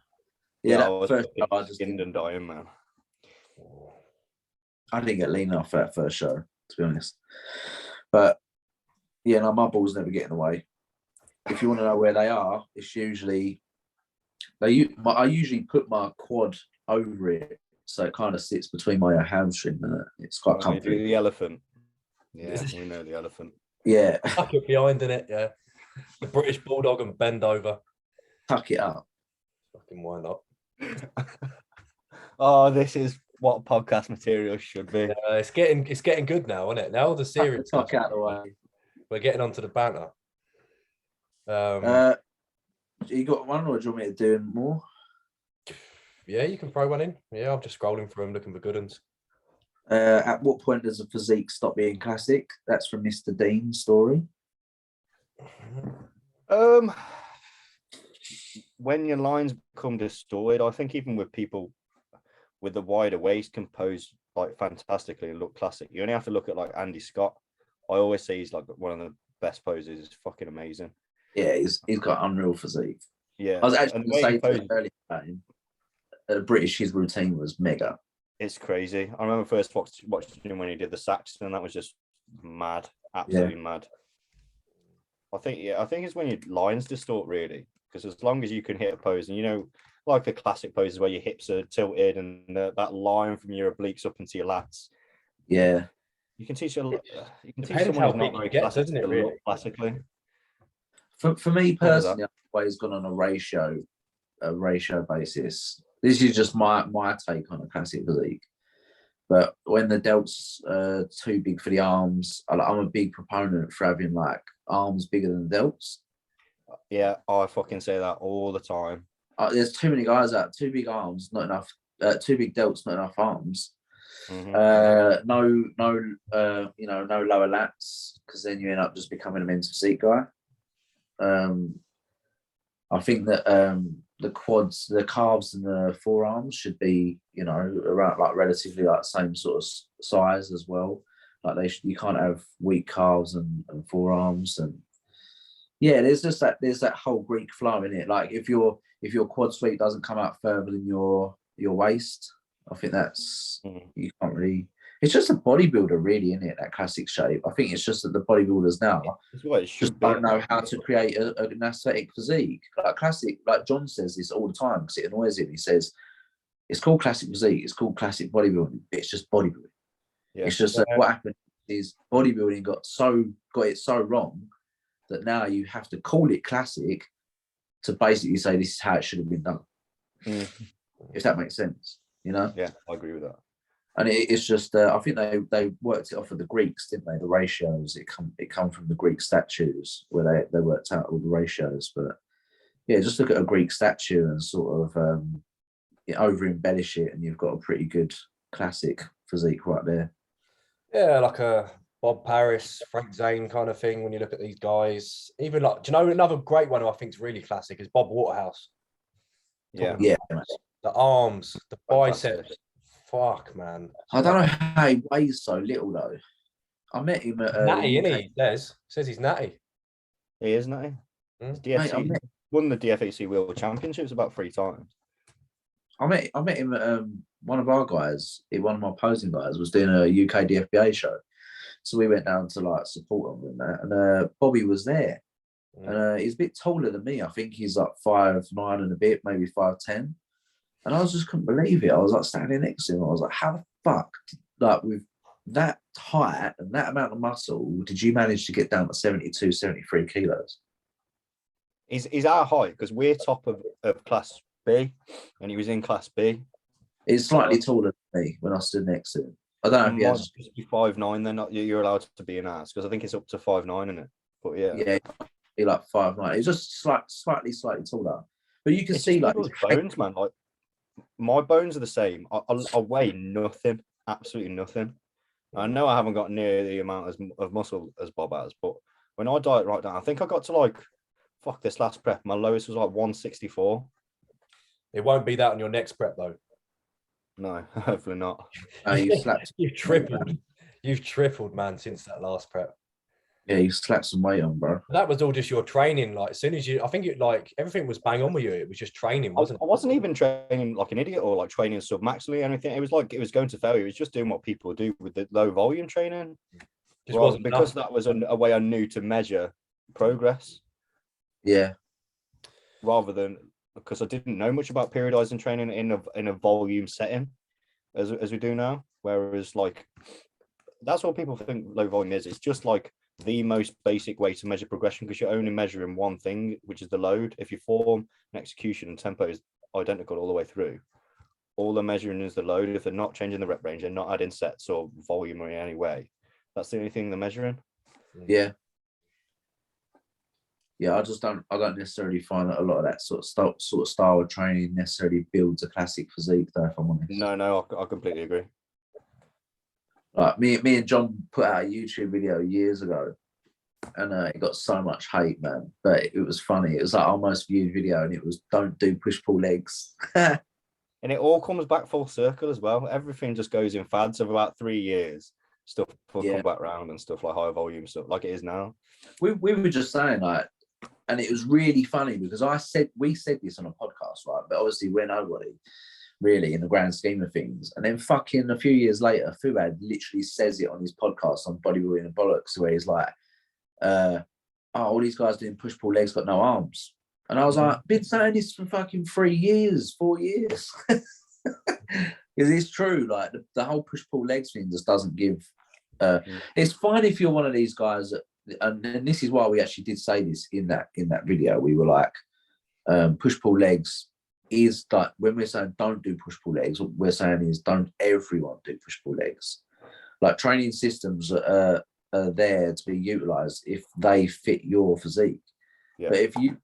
I That was first show, I fucking just skinned and dying, man. I didn't get lean enough for that first show, to be honest. But yeah, no, my balls never get in the way. If you want to know where they are, it's usually I usually put my quad over it, so it kind of sits between my hamstring. It's quite When we comfy. do the elephant. Yeah, we know the elephant. Yeah, Tuck it behind in it, yeah. The British bulldog and bend over. tuck it up. Fucking wind up. Oh, this is what podcast material should be. It's getting good now, isn't it? Now all the serious Tuck stuff, out the way. we're getting onto the banter. You got one, or do you want me to do more? Yeah, you can throw one in. Yeah, I'm just scrolling through them looking for good ones. At what point does a physique stop being classic? That's from Mr. Dean's story. When your lines become distorted, I think even with people with the wider waist can pose like fantastically and look classic. You only have to look at like Andy Scott. I always say he's like one of the best poses. It's fucking amazing. Yeah, he's got unreal physique. Yeah, I was actually going to say earlier about him. British, his routine was mega. It's crazy. I remember first watching him when he did the Saxon, and that was just mad, absolutely mad. I think it's when your lines distort really, because as long as you can hit a pose, and you know, like the classic poses where your hips are tilted and that line from your obliques up into your lats. Yeah, you can teach someone who's how not big very it gets, classic doesn't it, to really? look classically. For me personally, I've always gone on a ratio basis. This is just my take on a classic physique. But when the delts are too big for the arms, I'm a big proponent for having like arms bigger than the delts. Yeah, I fucking say that all the time. There's too many guys out, too big arms, not enough. Too big delts, not enough arms. Mm-hmm. No lower lats, because then you end up just becoming a men's physique guy. I think that the quads, the calves, and the forearms should be, around like relatively like same sort of size as well. Like you can't have weak calves and forearms, and yeah, there's that whole Greek flow in it. Like if your quad sweep doesn't come out further than your waist, I think that's you can't really. It's just a bodybuilder, really, isn't it? That classic shape. I think it's just that the bodybuilders now just don't know how to create an aesthetic physique. Like classic, like John says this all the time because it annoys him. He says it's called classic physique, it's called classic bodybuilding. It's just bodybuilding. Yeah. It's just that what happened is bodybuilding got it so wrong that now you have to call it classic to basically say this is how it should have been done. If that makes sense, Yeah, I agree with that. And it's just, I think they worked it off of the Greeks, didn't they? The ratios, it come from the Greek statues where they worked out all the ratios. But yeah, just look at a Greek statue and sort of over embellish it, and you've got a pretty good classic physique right there. Yeah, like a Bob Paris, Frank Zane kind of thing. When you look at these guys, even like, do you know another great one who I think is really classic is Bob Waterhouse. Yeah. The arms, the biceps. Fuck, man. I don't know how he weighs so little though. I met him at natty, isn't he? Says he's natty. He is natty. DFC won the DFAC World Championships about 3 times. I met him at one of our guys. One of my posing guys was doing a UK DFBA show, so we went down to like support him and that. And Bobby was there, and he's a bit taller than me. I think he's like 5'9" and a bit, maybe 5'10". And I just couldn't believe it. I was like standing next to him. I was like, how the fuck, like with that height and that amount of muscle, did you manage to get down to 72, 73 kilos? He's our height because we're top of class B and he was in class B. He's slightly taller than me when I stood next to him. I don't know if he has. Just be 5'9", then you're allowed to be an ass because I think it's up to 5'9", isn't it? But yeah. Yeah, he like 5'9". He's just slightly taller. But you can see like his bones, man. Like my bones are the same. I weigh nothing, absolutely nothing. I know I haven't got near the amount of muscle as Bob has, but when I diet right down, I think I got to like fuck, this last prep, my lowest was like 164. It won't be that on your next prep though. No, hopefully not. You slapped. You've tripled. You've tripled, man, since that last prep. Yeah, you slapped some weight on, bro. That was all just your training. Like, as soon as you, I think it like everything was bang on with you. It was just training, wasn't I wasn't even training like an idiot or like training submaximally or anything. It was like it was going to failure. It was just doing what people do with the low volume training. Just wasn't because enough. that was a way I knew to measure progress. Yeah. Rather than because I didn't know much about periodizing training in a volume setting as we do now. Whereas like that's what people think low volume is. It's just like the most basic way to measure progression because you're only measuring one thing, which is the load. If your form and execution and tempo is identical all the way through, all they're measuring is the load. If they're not changing the rep range, they're not adding sets or volume or in any way. That's the only thing they're measuring. Yeah. Yeah, I don't necessarily find that a lot of that sort of style of training necessarily builds a classic physique, though, if I'm honest. No, I completely agree. Like me and John put out a YouTube video years ago, and it got so much hate, man. But it was funny. It was like our most viewed video, and it was don't do push pull legs. And it all comes back full circle as well. Everything just goes in fads of about 3 years. Stuff will come back round and stuff like high volume stuff, like it is now. We were just saying like, and it was really funny because we said this on a podcast, right? But obviously we're nobody really in the grand scheme of things. And then fucking a few years later, Fuad literally says it on his podcast on Bodybuilding and Bollocks, where he's like, all these guys doing push pull legs got no arms. And I was like, been saying this for fucking 3 years, 4 years. Because it's true, like the whole push pull legs thing just doesn't give. It's fine if you're one of these guys that, and this is why we actually did say this in that video. We were like, push pull legs is like when we're saying don't do push pull legs, what we're saying is don't everyone do push pull legs. Like training systems are there to be utilized if they fit your physique. Yeah. But if you've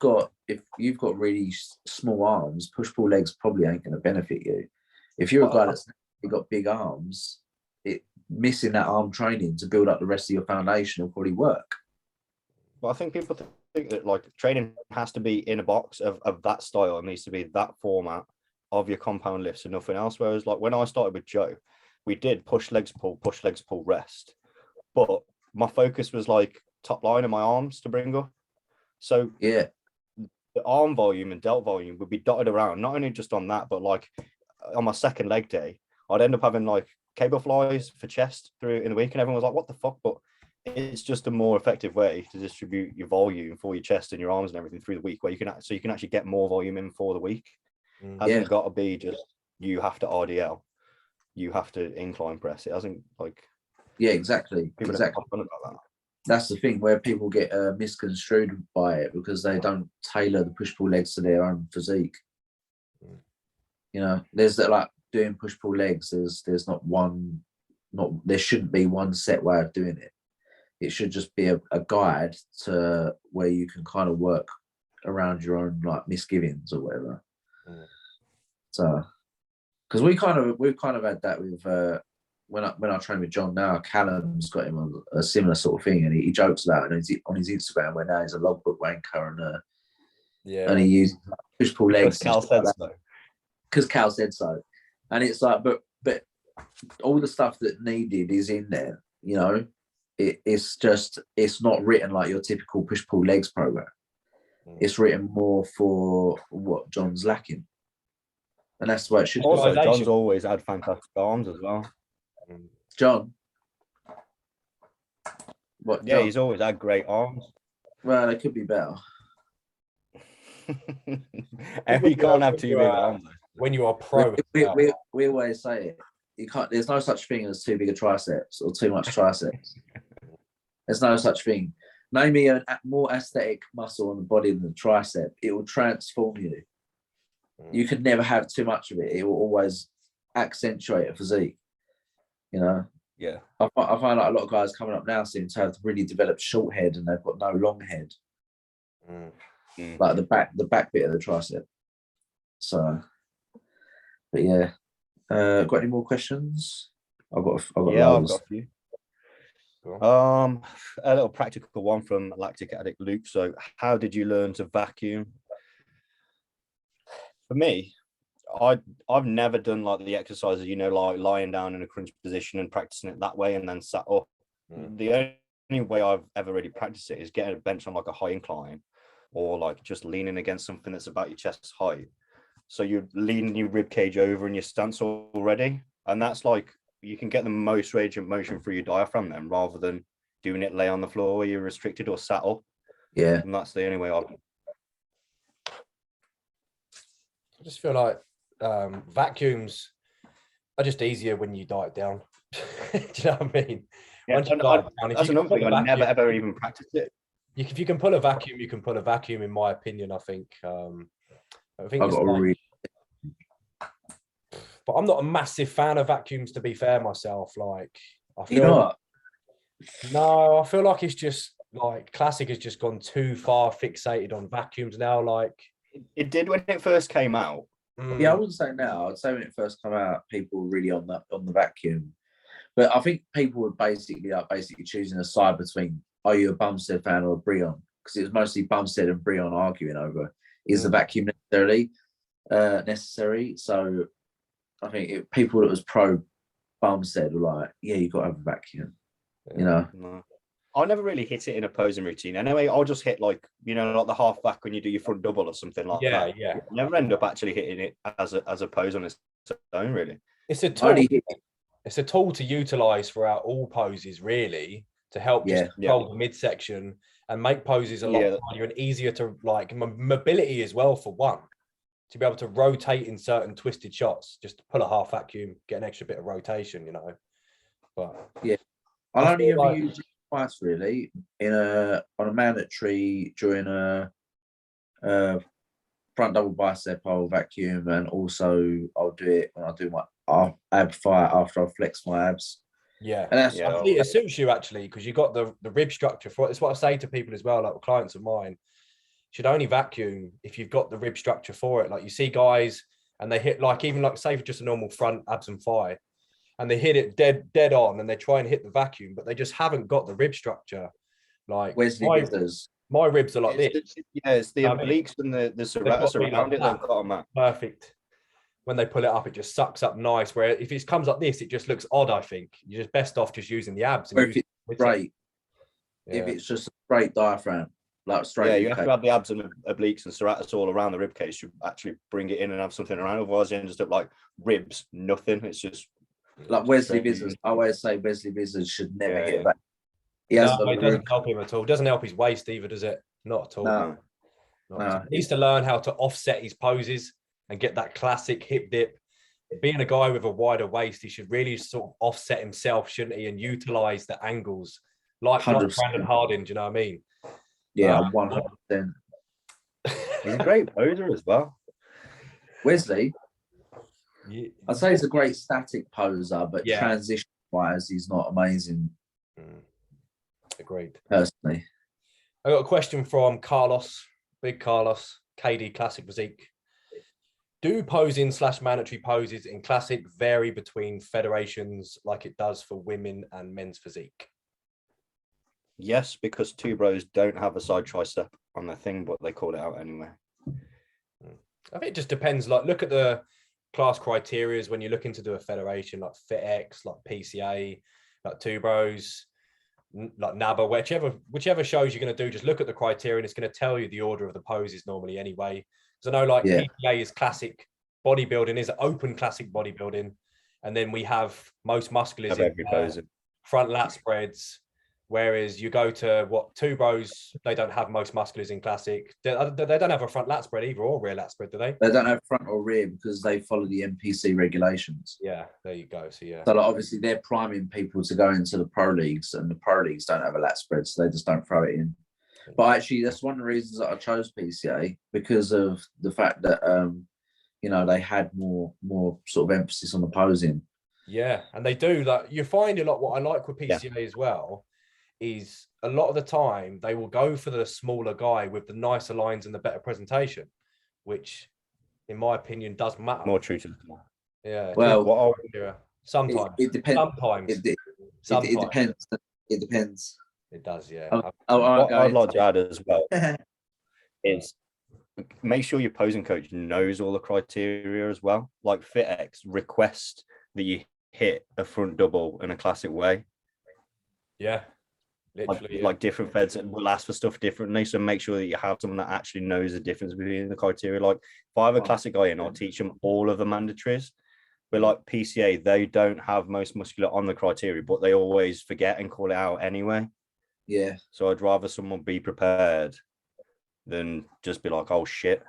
got really small arms, push pull legs probably ain't going to benefit you. If you're a guy that's got big arms, missing that arm training to build up the rest of your foundation will probably work. Well, I think people think that like training has to be in a box of that style. It needs to be that format of your compound lifts and nothing else. Whereas like when I started with Joe, we did push legs pull, rest. But my focus was like top line of my arms to bring up. So yeah, the arm volume and delt volume would be dotted around, not only just on that, but like on my second leg day, I'd end up having like cable flies for chest through in the week, and everyone was like, what the fuck? But it's just a more effective way to distribute your volume for your chest and your arms and everything through the week, where you can actually get more volume in for the week. Hasn't got to be just you have to RDL, you have to incline press. It hasn't like exactly. About that. That's the thing where people get misconstrued by it because they don't tailor the push pull legs to their own physique. You know, there's that like doing push pull legs. There's there shouldn't be one set way of doing it. It should just be a guide to where you can kind of work around your own like misgivings or whatever. So, because we've kind of had that with when I train with John now, Callum's got him on a similar sort of thing, and he jokes about it on his Instagram where now he's a logbook wanker and he uses push pull legs. Cal said so. Because Cal said so, and it's like, but all the stuff that needed is in there. You know, it's not written like your typical push pull legs program. It's written more for what John's lacking, and that's the way it should. Also, John's always had fantastic arms as well. John, what? Yeah, John? he's always had great arms. Well, they could be better. And you can't have too big arms. When you are pro, we always say it. You can't. There's no such thing as too big a triceps or too much triceps. There's no such thing. Name me a more aesthetic muscle on the body than the tricep. It will transform you. You can never have too much of it. It will always accentuate a physique. You know. Yeah. I find like a lot of guys coming up now seem to have really developed short head and they've got no long head. Like the back bit of the tricep. So, but yeah. Got any more questions? I've got loads. I've got a few. A little practical one from lactic addict Luke. So, how did you learn to vacuum? For me, I've never done like the exercises, like lying down in a crunch position and practicing it that way and then sat up. The only way I've ever really practiced it is getting a bench on like a high incline, or like just leaning against something that's about your chest height. So you're leaning your rib cage over in your stance already, and that's like you can get the most range of motion through your diaphragm then, rather than doing it lay on the floor where you're restricted or sat up. Yeah, and that's the only way I just feel like vacuums are just easier when you diet down. Do you know what I mean? Yeah, that's another thing. I never ever even practiced it. If you can pull a vacuum, you can pull a vacuum. In my opinion, I think it's like, but I'm not a massive fan of vacuums, to be fair myself. Like, I feel no, I feel like it's just like classic has just gone too far fixated on vacuums now. Like it did when it first came out. Yeah, I wouldn't say now. I'd say when it first came out, people were really on the vacuum. But I think people were basically choosing a side between, are you a Bumstead fan or a Brion? Because it was mostly Bumstead and Brion arguing over, is the vacuum necessary? So I think people that was pro Bumstead were like, yeah, you've got to have a vacuum. No. I never really hit it in a posing routine. Anyway, I'll just hit like the half back when you do your front double or something like that. Yeah. I never end up actually hitting it as a pose on its own, really. It's a tool. It's a tool to utilize throughout all poses, really, to help just control the midsection and make poses a lot harder and easier to like mobility as well, for one, to be able to rotate in certain twisted shots. Just pull a half vacuum, get an extra bit of rotation, But yeah, I'll only ever use it twice, really, on a mandatory during a front double bicep. I'll vacuum, and also I'll do it when I do my ab fight after I flex my abs. Yeah, and I think it suits you actually, because you got the rib structure for it. It's what I say to people as well, like clients of mine should only vacuum if you've got the rib structure for it. Like you see guys and they hit like even like say for just a normal front abs and thigh, and they hit it dead on, and they try and hit the vacuum, but they just haven't got the rib structure. Like my ribs are like this. It's the obliques and the serratus around it. They've got on that. Perfect. When they pull it up, it just sucks up nice. Where if it comes like this, it just looks odd. I think you're just best off just using the abs. If it's straight, if it's just a straight diaphragm, like straight. You have to have the abs and obliques and serratus all around the rib cage to actually bring it in and have something around. Otherwise, you end up like ribs, nothing. It's just like Wesley Vizard. I always say Wesley Vizard should never hit that. It doesn't help him at all. It doesn't help his waist either, does it? Not at all. No. He needs to learn how to offset his poses and get that classic hip dip. Being a guy with a wider waist, he should really sort of offset himself, shouldn't he? And utilize the angles like Brandon Harding. Do you know what I mean? Yeah, 100%. He's a great poser as well. Wesley, I'd say he's a great static poser, but transition-wise, he's not amazing. Agreed. Personally. I got a question from Carlos, Big Carlos, KD Classic Physique. Do posing / mandatory poses in classic vary between federations like it does for women and men's physique? Yes, because two bros don't have a side tricep on their thing, but they call it out anyway. I think it just depends. Like, look at the class criteria when you're looking to do a federation, like FitX, like PCA, like two bros, like NABA, whichever shows you're going to do. Just look at the criteria, and it's going to tell you the order of the poses normally anyway. Because I know like PCA is classic bodybuilding, is open classic bodybuilding, and then we have most musculars in front lat spreads. Whereas you go to two bros, they don't have most musculars in classic. They don't have a front lat spread either, or rear lat spread, do they? They don't have front or rear because they follow the NPC regulations. Yeah, there you go. So like, obviously they're priming people to go into the pro leagues, and the pro leagues don't have a lat spread, so they just don't throw it in. But actually, that's one of the reasons that I chose PCA, because of the fact that they had more sort of emphasis on the posing. Yeah, and they do. Like, you find a lot. What I like with PCA as well is a lot of the time they will go for the smaller guy with the nicer lines and the better presentation, which, in my opinion, does matter. More true to the Yeah. Well, sometimes it depends. Sometimes it depends. It depends. It does, yeah. What I'd like to add as well is make sure your posing coach knows all the criteria as well. Like FitX request that you hit a front double in a classic way. Yeah. Literally, like different feds will ask for stuff differently. So make sure that you have someone that actually knows the difference between the criteria. Like if I have a classic guy in, I'll teach them all of the mandatories. But like PCA, they don't have most muscular on the criteria, but they always forget and call it out anyway. Yeah. So I'd rather someone be prepared than just be like, oh shit.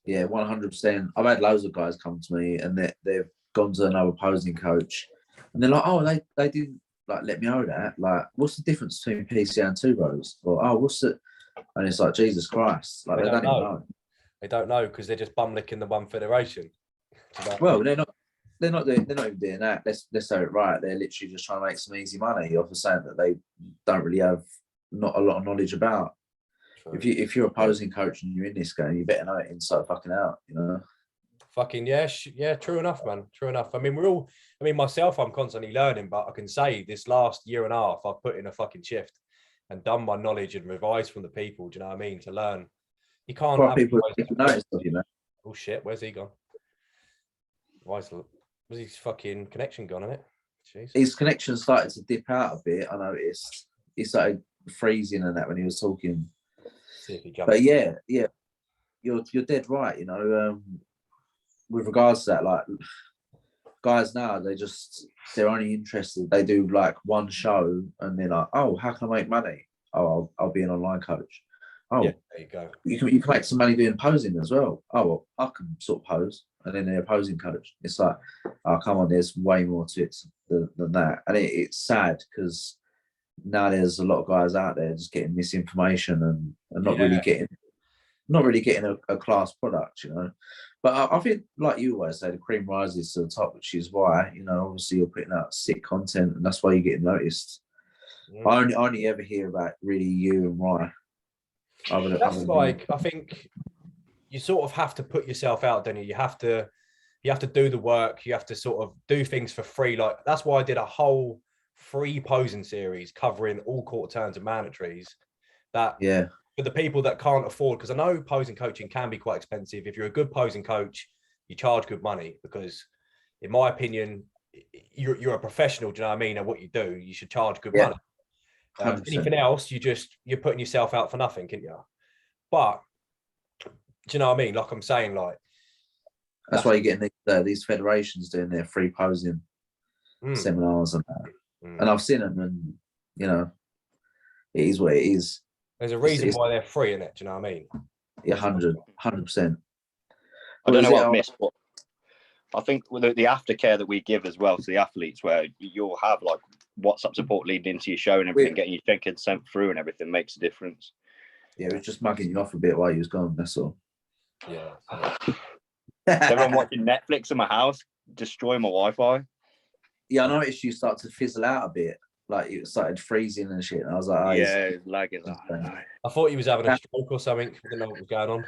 Yeah, 100%. I've had loads of guys come to me and they've gone to another posing coach and they're like, oh, they didn't like let me know that. Like, what's the difference between PCA and two bros? Or what's it? And it's like, Jesus Christ. Like, they don't even know. They don't know because they're just bum licking the one federation. Well, they're not even doing that. Let's say it right. They're literally just trying to make some easy money off of saying that they don't really have not a lot of knowledge about. True. If you're a posing coach and you're in this game, you better know it inside fucking out, you know. Fucking yeah, true enough, man. True enough. I mean, myself, I'm constantly learning, but I can say this last year and a half, I've put in a fucking shift and done my knowledge and revised from the people. Do you know what I mean? To learn. You can't have people notice, you know. Oh shit, where's he gone? Was his fucking connection gone, isn't it? Jeez. His connection started to dip out a bit. I noticed he started freezing and that when he was talking. See if he jumps. But yeah, you're dead right. You know, with regards to that, like guys now, they're only interested. They do like one show and they're like, oh, how can I make money? Oh, I'll be an online coach. Oh, yeah, there you go. You can make some money doing posing as well. Oh, well, I can sort of pose. And then they're a posing coach. It's like, oh, come on, there's way more to it than that. And it's sad because now there's a lot of guys out there just getting misinformation and not really getting a class product, you know. But I think, like you always say, the cream rises to the top, which is why, you know, obviously you're putting out sick content and that's why you're getting noticed. Yeah. I only ever hear about really you and why. I think you sort of have to put yourself out, don't you? You have to do the work. You have to sort of do things for free. Like that's why I did a whole free posing series covering all quarter turns and mandatories. That for the people that can't afford, because I know posing coaching can be quite expensive. If you're a good posing coach, you charge good money because, in my opinion, you're a professional. Do you know what I mean? And what you do, you should charge good money. Anything else, you're putting yourself out for nothing, can't you? But do you know what I mean? Like I'm saying, like that's why you're getting these federations doing their free posing seminars and that. And I've seen them, and you know, it is what it is. There's a reason why they're free in it. Do you know what I mean? Yeah, 100%. I don't know what I missed, but I think with the aftercare that we give as well to the athletes, where you'll have like WhatsApp support leading into your show and everything, getting your tickets sent through and everything makes a difference. Yeah, it was just mugging you off a bit while you was gone. That's all. Yeah. Everyone watching Netflix in my house, destroying my Wi-Fi. Yeah, I noticed you start to fizzle out a bit. Like it started freezing and shit. And I was like, oh, yeah, it's lagging. I thought he was having a stroke or something. I didn't know what was going on.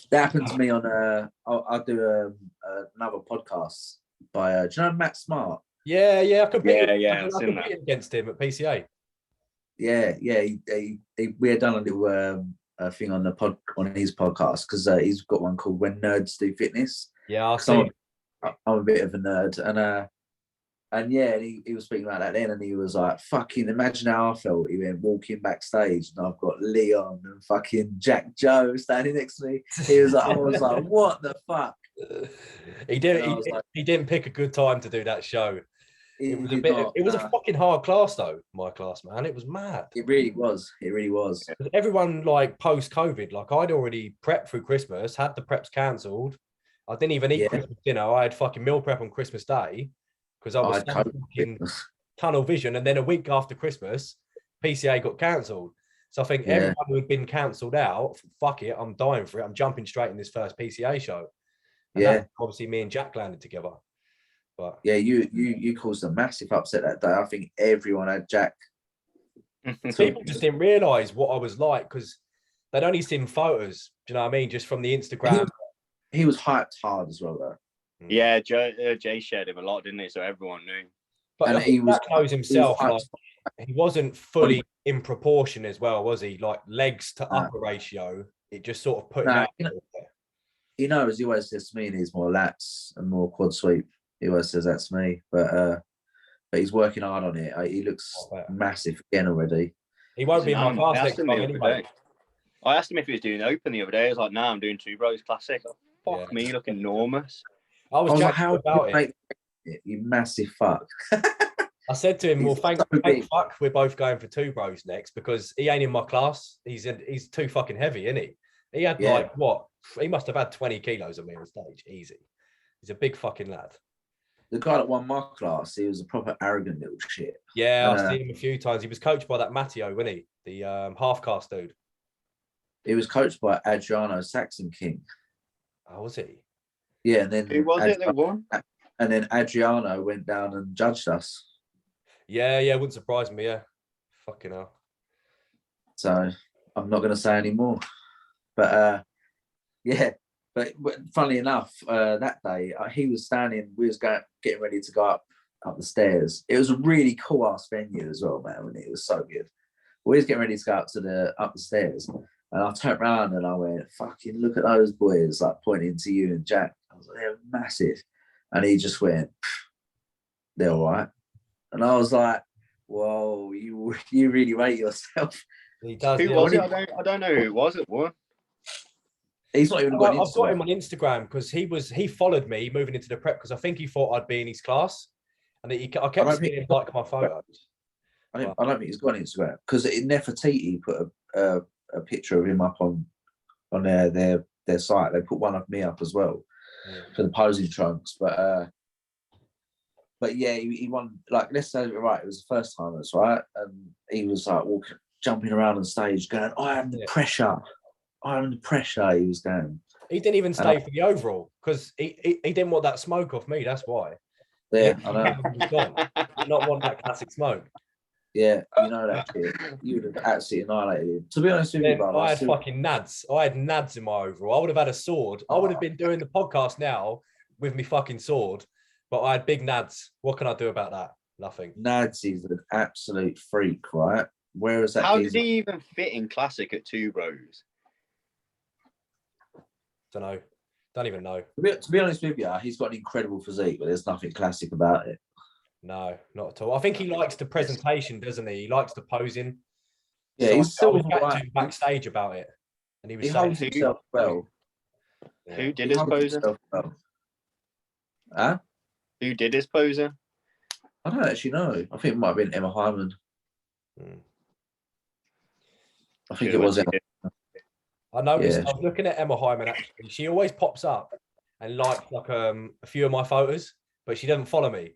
That happened to me on I do another podcast by do you know Matt Smart? Yeah, I competed against him at PCA. Yeah, we had done a little thing on his podcast because he's got one called When Nerds Do Fitness. Yeah, I'll see. I'm a bit of a nerd, and yeah, he was speaking about that then, and he was like, "Fucking imagine how I felt." He went walking backstage, and I've got Leon and fucking Jack Joe standing next to me. He was like, I was like, "What the fuck?" He didn't pick a good time to do that show. It was a fucking hard class though, my class, man. It was mad. It really was. Everyone like post-COVID, like I'd already prepped through Christmas, had the preps cancelled. I didn't even eat Christmas dinner. I had fucking meal prep on Christmas Day because I was fucking tunnel vision. And then a week after Christmas, PCA got cancelled. So I think everyone who had been cancelled out, fuck it, I'm dying for it. I'm jumping straight in this first PCA show. And obviously me and Jack landed together. But yeah, you caused a massive upset that day. I think everyone had Jack. People just didn't realise what I was like because they'd only seen photos. Do you know what I mean? Just from the Instagram. He was hyped hard as well, though. Yeah, Jay shared him a lot, didn't he? So everyone knew. But And I think Jack knows himself. He Like, was he wasn't fully in proportion as well, was he? Like legs to upper ratio, it just sort of put him out. He knows. He always says to me, he needs more lats and more quad sweep. He always says that to me, but he's working hard on it. He looks massive again already. He won't be in my class next time anyway. I asked him if he was doing open the other day. I was like, "Nah, I'm doing Two Bros Classic." Fuck me, you look enormous. I was like, "How about it? You massive fuck." I said to him, "Well, thank fuck, we're both going for Two Bros next because he ain't in my class. He's too fucking heavy, isn't he? He had like what? He must have had 20 kilos of me on stage, easy. He's a big fucking lad." The guy that won my class, he was a proper arrogant little shit. Yeah, I've seen him a few times. He was coached by that Matteo, wasn't he? The half-cast dude. He was coached by Adriano Saxon King. Oh, was he? Yeah, and then who was it that won? And then Adriano went down and judged us. Yeah, wouldn't surprise me. Yeah, fucking hell. So I'm not going to say any more. But yeah, but funnily enough, that day he was standing. We was getting ready to go up the stairs. It was a really cool ass venue as well, man. And it was so good. We was getting ready to go up the stairs, and I turned around and I went, "Fucking look at those boys!" Like pointing to you and Jack. I was like, "They're massive," and he just went, "They're all right." And I was like, "Whoa, you really rate yourself." He does. Who was it? I don't know who it was. It was. He's not even got Instagram. I've got him on Instagram because he followed me moving into the prep because I think he thought I'd be in his class, and I kept seeing him like my photos. I don't think he's got Instagram because Nefertiti put a picture of him up on their site. They put one of me up as well for the posing trunks, but yeah, he won. Like, let's say, right, it was the first time, that's right, and he was like jumping around on stage, going, "I am the pressure. I am the pressure." He was going. He didn't even stay for the overall because he didn't want that smoke off me. That's why. Yeah, I know. Did not want that classic smoke. Yeah, you know that kid. You would have absolutely annihilated him. To be honest with you, brother, I had fucking nads. I had nads in my overall. I would have had a sword. I would have been doing the podcast now with me fucking sword, but I had big nads. What can I do about that? Nothing. Nads is an absolute freak, right? Where is that? How did he even fit in classic at Two Bros? Don't know. Don't even know. To be honest with you, he's got an incredible physique, but there's nothing classic about it. No, not at all. I think he likes the presentation, doesn't he? He likes the posing. Yeah, so he's still chatting backstage about it, and he was saying holds himself well. Yeah. Who did his posing? Well. Huh? Who did his posing? I don't actually know. I think it might have been Emma Hyman. I think it was Emma. I noticed. I was looking at Emma Hyman. Actually, she always pops up and likes like a few of my photos, but she doesn't follow me.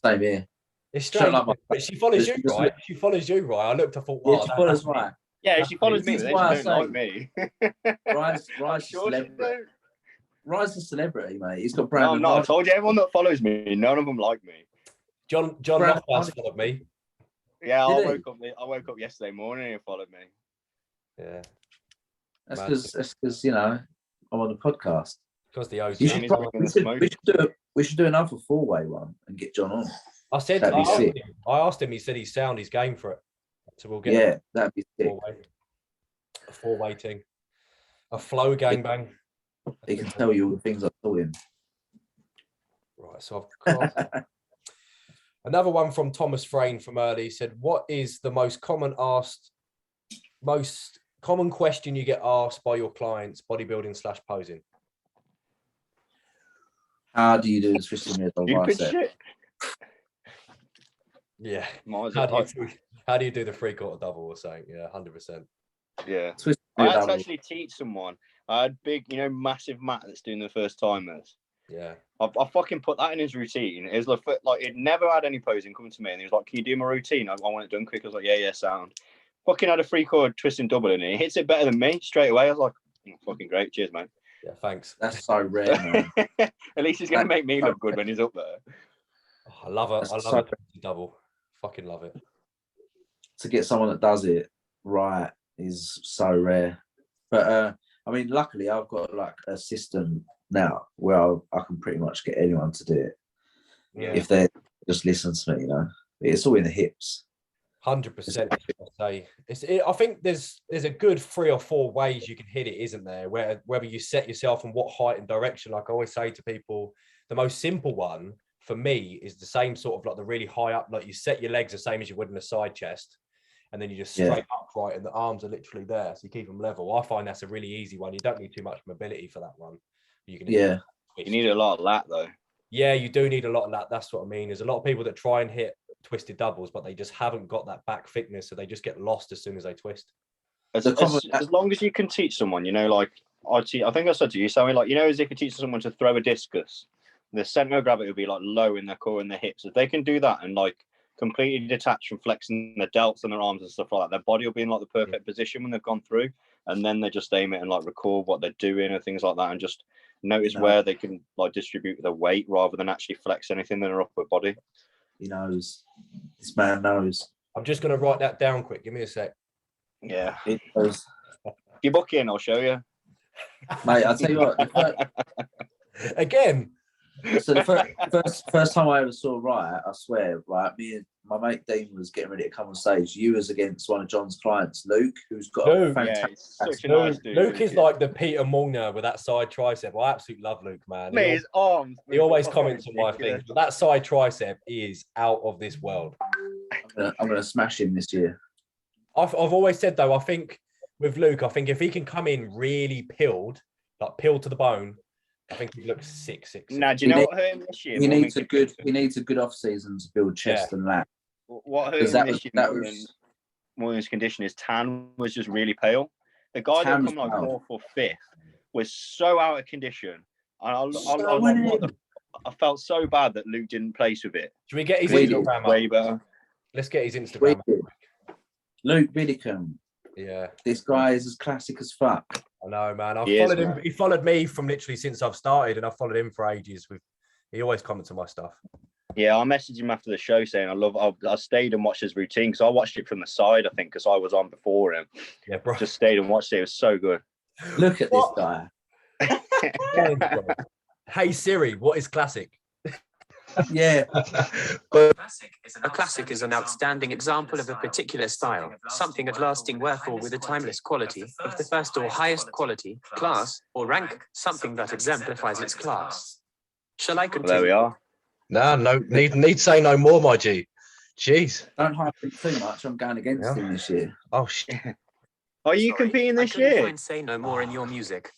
Same here. It's strange, but she follows you, right? She follows you, right? I looked, I thought, wow, she follows right. Yeah, she follows me, but then she don't like me. Rise a celebrity, mate. He's got Brandon. No, I told you, everyone that follows me, none of them like me. John Rothhouse followed me. Yeah, I woke up yesterday morning and he followed me. Yeah. That's because you know I'm on the podcast. Because the OG. We should do another 4-way one and get John on. I asked him. He said he's sound. He's game for it. So we'll get that'd be sick. A 4-way thing. A flow gangbang. He can tell you all the things I told him. Right. So I've got another one from Thomas Frayne from early. He said, "What is the most common question you get asked by your clients, bodybuilding / posing?" How do you do the twisted middle bicep? Shit. Yeah. How do you do the 3/4 double or something? Yeah, 100%. Yeah. I had to actually teach someone. I had big, massive Matt that's doing the first timers. Yeah. I fucking put that in his routine. It was like he'd never had any posing coming to me, and he was like, "Can you do my routine? I want it done quick." I was like, "Yeah, sound." Fucking had a 3/4 twisting double in it. He hits it better than me straight away. I was like, "Fucking great, cheers, mate." Yeah, thanks. That's so rare, man. At least he's gonna make me look good when he's up there. Oh, I love it. I love a double. Fucking love it. To get someone that does it right is so rare. But I mean, luckily I've got like a system now where I can pretty much get anyone to do it. Yeah. If they're just listen to me, you know. It's all in the hips. 100%. I say I think there's a good 3 or 4 ways you can hit it, isn't there? Whether you set yourself and what height and direction. Like I always say to people, the most simple one for me is the same sort of like the really high up, like you set your legs the same as you would in a side chest, and then you just straight upright, and the arms are literally there, so you keep them level. I find that's a really easy one. You don't need too much mobility for that one. You can you need a lot of lat though. Yeah, you do need a lot of that. That's what I mean. There's a lot of people that try and hit twisted doubles, but they just haven't got that back thickness, so they just get lost as soon as they twist. As long as you can teach someone, you know, like I think I said to you, Sammy, like, you know, as if you teach someone to throw a discus, the center of gravity will be like low in their core and their hips. If they can do that and like completely detach from flexing their delts and their arms and stuff like that, their body will be in like the perfect position when they've gone through, and then they just aim it and like record what they're doing and things like that, and just notice where they can like distribute their weight rather than actually flex anything in their upper body. He knows. This man knows. I'm just going to write that down quick. Give me a sec. Yeah. It knows. If you book in, I'll show you. Mate, I'll tell you what. Again. So the first time I ever saw Riot, I swear, right, me and my mate Dean was getting ready to come on stage. You was against one of John's clients, Luke, who's got a fantastic... Luke is like the Peter Molnar with that side tricep. I absolutely love Luke, man. His arms. He always comments on my things, but that side tricep is out of this world. I'm gonna smash him this year. I've always said though, I think with Luke, I think if he can come in really pilled to the bone, I think he looks sick. Now, do you know what hurt him this year? He needs a good off season to build chest and lat. What hurt him this year more than his condition is tan was just really pale. The guy that come like 4th or 5th was so out of condition. I felt so bad that Luke didn't place with it. Should we get his Instagram way better? Let's get his Instagram. Luke Biddicombe. Yeah. This guy is as classic as fuck. I know, man. I've followed him. He followed me from literally since I've started, and I've followed him for ages. He always comments on my stuff. Yeah, I messaged him after the show saying I stayed and watched his routine because I watched it from the side, I think, because I was on before him. Yeah, bro. Just stayed and watched it. It was so good. Look at this guy. Hey Siri, what is classic? Yeah. A classic is an outstanding example of a particular style, something of lasting worth or with a timeless quality, of the first or highest quality, class, or rank, something that exemplifies its class. Shall I continue? Well, there we are. No, need say no more, my G. Jeez. Don't hype him too much. I'm going against him this year. Oh, shit. Are you competing this year? Find say no more in your music.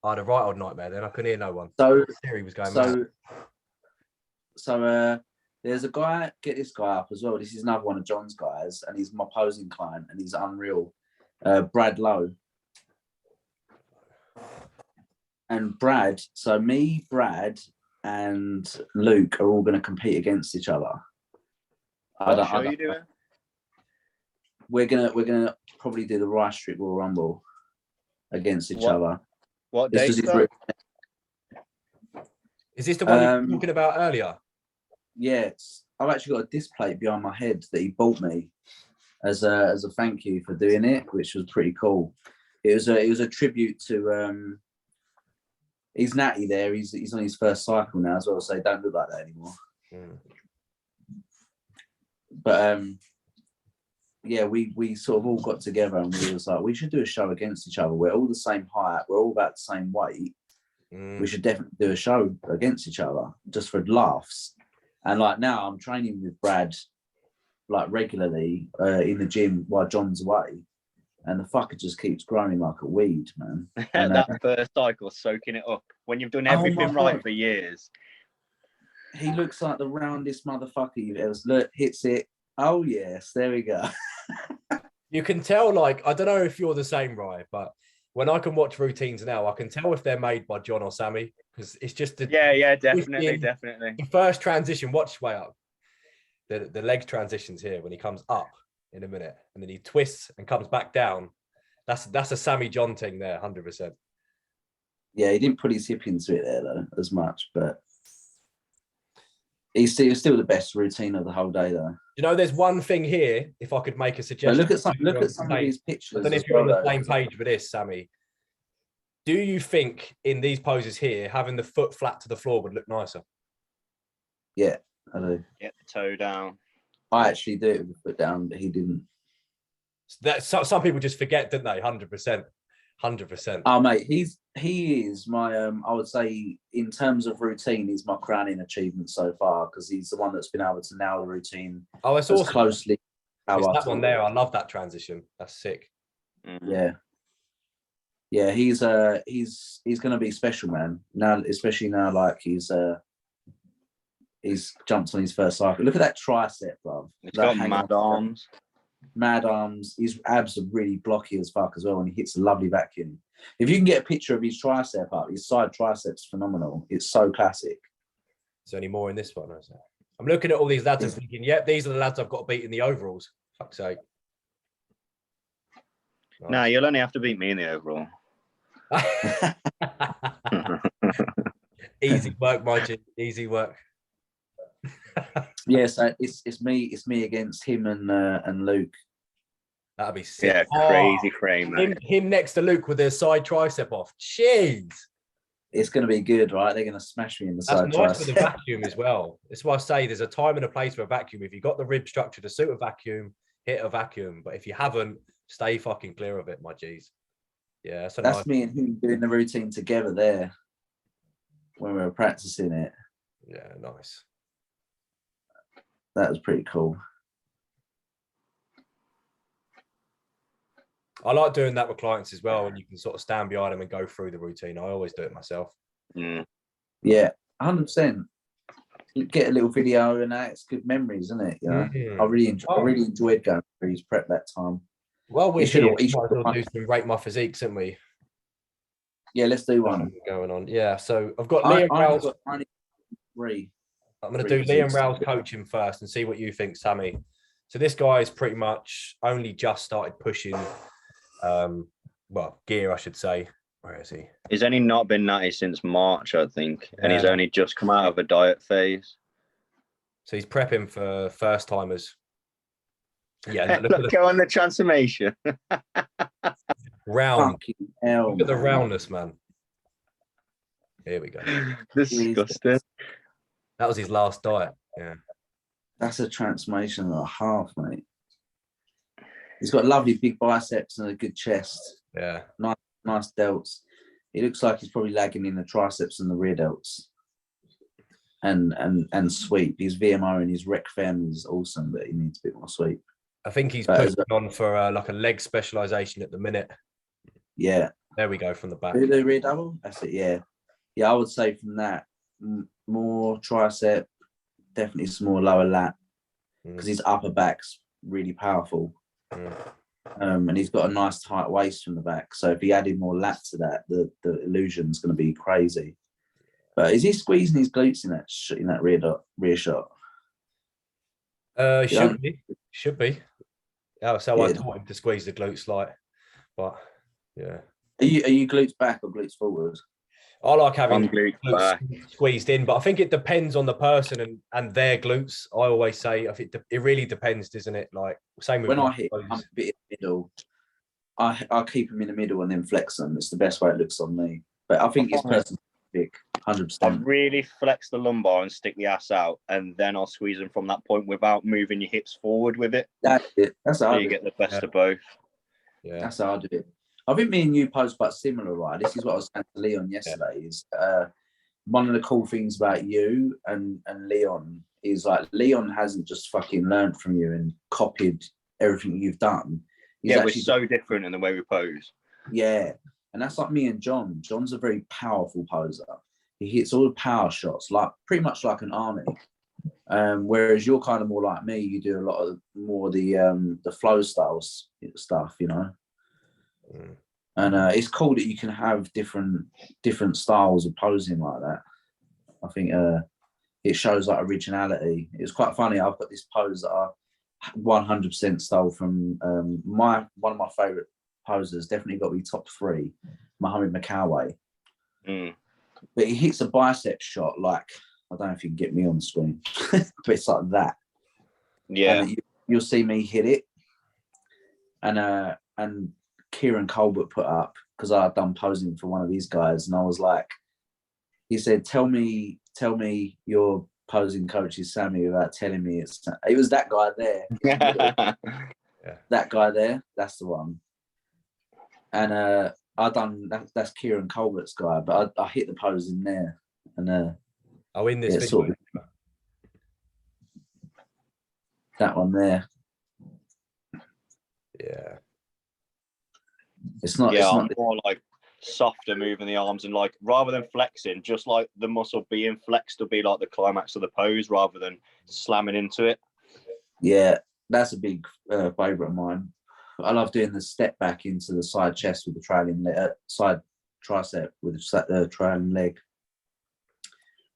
I had a right old nightmare then. I couldn't hear no one. So Siri was going mad. So there's a guy, get this guy up as well. This is another one of John's guys, and he's my posing client, and he's unreal. Brad Lowe. And Brad, so me, Brad, and Luke are all going to compete against each other. What show are you doing? We're gonna probably do the Rice Street Royal Rumble against each other. What date? Is this the one you were talking about earlier? Yeah, I've actually got a disc plate behind my head that he bought me as a thank you for doing it, which was pretty cool. It was a tribute to he's natty there. He's on his first cycle now as well, so he don't look like that anymore. But yeah, we sort of all got together and we was like, we should do a show against each other. We're all the same height. We're all about the same weight. We should definitely do a show against each other just for laughs. And like now I'm training with Brad like regularly in the gym while John's away. And the fucker just keeps growing like a weed, man. And, that first cycle, soaking it up. When you've done everything right for years. He looks like the roundest motherfucker you've ever look, hits it. Oh yes, there we go. You can tell, like, I don't know if you're the same, right? But when I can watch routines now, I can tell if they're made by John or Sammy, because it's just definitely. The first transition, watch way up. The leg transitions here when he comes up in a minute, and then he twists and comes back down. That's a Sammy John thing there, 100%. Yeah, he didn't put his hip into it there though as much, but he's still the best routine of the whole day though. You know, there's one thing here. If I could make a suggestion, look at some of these pictures. I don't know if you're on the same page with this, Sammy. Do you think in these poses here, having the foot flat to the floor would look nicer? Yeah, I do. Get the toe down. I actually do it with the foot down, but he didn't. That some people just forget, don't they? 100%. 100%. Oh mate, he is my I would say in terms of routine, he's my crowning achievement so far, because he's the one that's been able to nail the routine Oh, it's as awesome. closely. It's that one there. I love that transition. That's sick. Yeah. Yeah, he's gonna be special, man. Now, especially now, like he's jumped on his first cycle. Look at that tricep, bro. He's got mad arms. Mad arms. His abs are really blocky as fuck as well, and he hits a lovely vacuum. If you can get a picture of his tricep up, his side tricep's phenomenal. It's so classic. Is there any more in this one? I'm looking at all these lads and thinking, yep, these are the lads I've got to beat in the overalls. Fuck's sake. Nice. No, you'll only have to beat me in the overall. Easy work, my G. Easy work. Yes, it's me against him and Luke. That'd be sick. Yeah, crazy frame. Him next to Luke with their side tricep off. Jeez. It's going to be good, right? They're going to smash me in the side tricep. That's nice for the vacuum as well. That's why I say there's a time and a place for a vacuum. If you've got the rib structure to suit a vacuum, hit a vacuum. But if you haven't, stay fucking clear of it, my G's. Yeah, that's nice... me and him doing the routine together there when we were practicing it. Yeah, nice. That was pretty cool. I like doing that with clients as well, and you can sort of stand behind them and go through the routine. I always do it myself. Yeah, 100%. Get a little video and that. It's good memories, isn't it? You know, I really enjoyed going through his prep that time. Well, we should do some Rate My Physiques, shouldn't we? Yeah, let's do one. Going on. Yeah, so I've got Liam Rouse. I'm going to do Liam Rouse coaching first and see what you think, Sammy. So this guy is pretty much only just started pushing, gear, I should say. Where is he? He's only not been natty since March, I think. And he's only just come out of a diet phase. So he's prepping for first timers. Yeah, look on the transformation. Round. Look at the roundness, man. Here we go. Disgusting. That was his last diet. Yeah. That's a transformation and a half, mate. He's got lovely big biceps and a good chest. Yeah. Nice delts. He looks like he's probably lagging in the triceps and the rear delts. And sweep. His VMO and his rec fem is awesome, but he needs a bit more sweep. I think he's pushing on for like a leg specialization at the minute. Yeah. There we go from the back. The rear double? That's it, yeah. Yeah, I would say from that, more tricep, definitely some more lower lat, because his upper back's really powerful. And he's got a nice tight waist from the back. So if he added more lat to that, the illusion's going to be crazy. But is he squeezing his glutes in that rear shot? Should be. Oh, so I taught him to squeeze the glutes like, but yeah. Are you glutes back or glutes forward? I like having glutes squeezed in, but I think it depends on the person and their glutes. I always say it really depends, doesn't it? Like same with when I hit, I'm a bit in the middle. I keep them in the middle and then flex them. It's the best way it looks on me. But I think it's personal, 100%. I really flex the lumbar and stick the ass out, and then I'll squeeze them from that point without moving your hips forward with it. That's it. That's how you get the best of both. Yeah, that's how I do it. I think me and you pose quite similar, right? This is what I was saying to Leon yesterday. Is one of the cool things about you and Leon is like Leon hasn't just fucking learned from you and copied everything you've done. We're so different in the way we pose. Yeah, and that's like me and John. John's a very powerful poser. He hits all the power shots, like pretty much like an Arnie. Whereas you're kind of more like me. You do a lot of more the flow styles stuff, you know. And it's cool that you can have different styles of posing like that. I think it shows like originality. It's quite funny. I've got this pose that I 100% stole from one of my favorite posers. Definitely got to be top 3, Mohammed McCoway. But he hits a bicep shot like, I don't know if you can get me on the screen, but it's like that. Yeah, and you'll see me hit it, and Kieran Colbert put up, because I'd done posing for one of these guys, and I was like, he said, tell me your posing coach is Sammy without telling me it was that guy there. Yeah. That guy there, that's the one. And I done that's Kieran Colbert's guy, but I hit the pose in there. And in this video. sort of, that one there. Yeah. It's not. Yeah, it's I'm not, more like softer moving the arms, and like rather than flexing, just like the muscle being flexed will be like the climax of the pose rather than slamming into it. Yeah, that's a big favourite of mine. I love doing the step back into the side chest with the trailing side tricep with the trailing leg.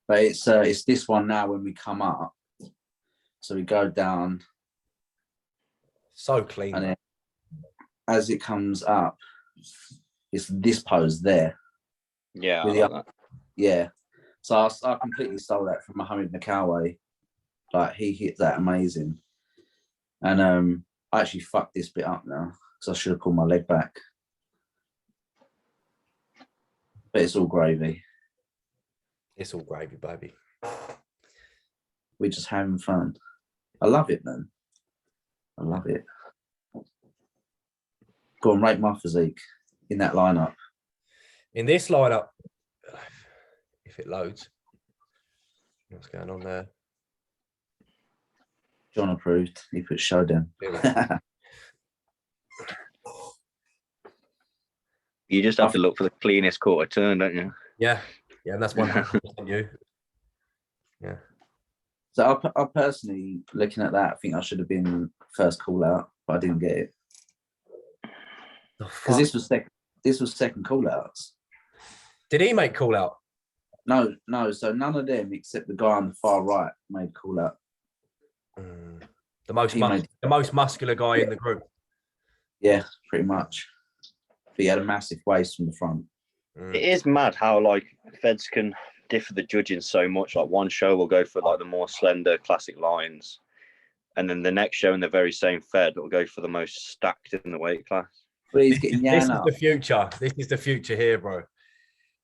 But it's this one now when we come up. So we go down. So clean. And then as it comes up, it's this pose there. Yeah, I like that. Yeah. So I completely stole that from Mohamed Nakaway. Like he hit that amazing. And I actually fucked this bit up now because I should have pulled my leg back. But it's all gravy. It's all gravy, baby. We're just having fun. I love it, man. I love it. Go and rate my physique in that lineup. In this lineup, if it loads, what's going on there? John approved. He put showdown. You just have to look for the cleanest quarter turn, don't you? Yeah, and that's 100% you. Yeah. So I personally, looking at that, I think I should have been first call out, but I didn't get it because this was second call outs. Did he make call out? No. So none of them except the guy on the far right made call out. The most muscular guy in the group. Yeah, pretty much. But he had a massive waist from the front. It is mad how like feds can differ the judging so much. Like one show will go for like the more slender classic lines, and then the next show in the very same fed will go for the most stacked in the weight class. But he's getting this is the future. This is the future here, bro.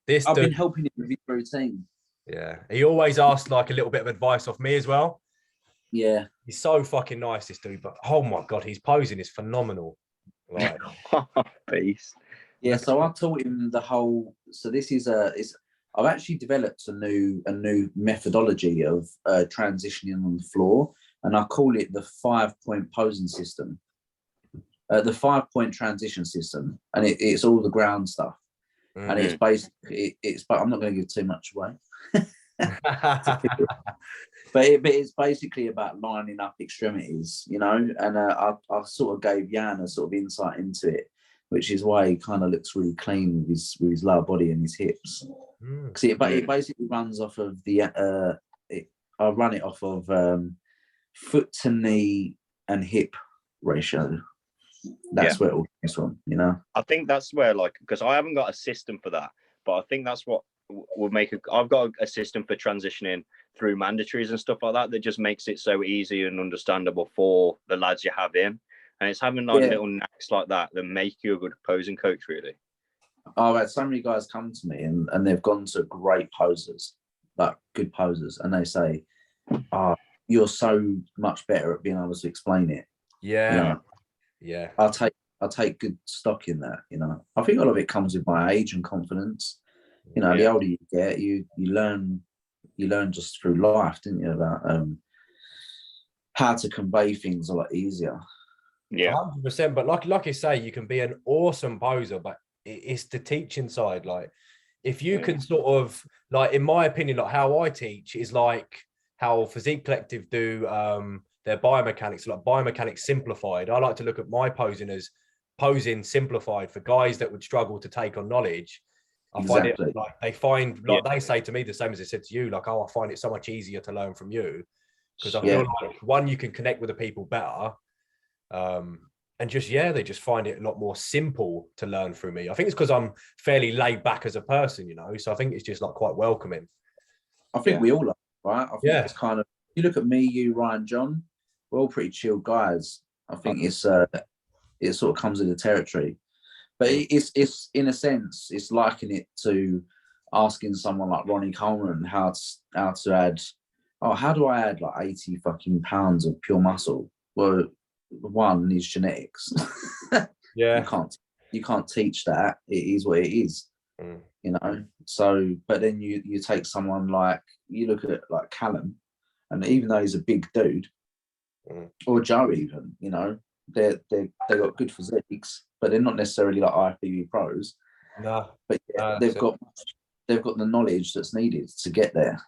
I've been helping him with his routine. Yeah, he always asked like a little bit of advice off me as well. Yeah, he's so fucking nice, this dude. But oh my god, his posing is phenomenal. Like, beast. Yeah, so I taught him the whole. So this is I've actually developed a new methodology of transitioning on the floor, and I call it the 5-point posing system, the 5-point transition system, and it's all the ground stuff, and it's basically But I'm not going to give too much away. But it's basically about lining up extremities, you know, and I sort of gave Jan a sort of insight into it, which is why he kind of looks really clean with his lower body and his hips. Because it basically runs off of I run it off of foot to knee and hip ratio. That's where it all comes from, you know. I think that's where, like, because I haven't got a system for that, but I think that's what would make I've got a system for transitioning through mandatories and stuff like that just makes it so easy and understandable for the lads you have in. And it's having like little knacks like that make you a good posing coach, really. I've had so many guys come to me and they've gone to great posers, like good posers, and they say, you're so much better at being able to explain it. Yeah. You know? Yeah. I'll take good stock in that, you know. I think a lot of it comes with my age and confidence. You know, the older you get, you learn just through life, didn't you, about how to convey things a lot easier. Yeah, 100%. But like you say, you can be an awesome poser, but it's the teaching side. Like, if you can sort of, like, in my opinion, like how I teach is like how Physique Collective do their biomechanics, like biomechanics simplified. I like to look at my posing as posing simplified for guys that would struggle to take on knowledge. I find it like they say to me the same as they said to you, like, I find it so much easier to learn from you because I feel like one, you can connect with the people better. And just they just find it a lot more simple to learn through me. I think it's because I'm fairly laid back as a person, you know, so I think it's just like quite welcoming. I think we all are, right? I think it's kind of, you look at me, you, Ryan, John, we're all pretty chill guys. I think it sort of comes with the territory, but it's in a sense it's liking it to asking someone like Ronnie Coleman how to add oh, how do I add like 80 fucking pounds of pure muscle? Well, one is genetics. Yeah. You can't teach that. It is what it is. You know. So, but then you take someone like, you look at like Callum, and even though he's a big dude, or Joe even, you know, they got good physiques, but they're not necessarily like IFBB pros. No. But yeah, they've got the knowledge that's needed to get there,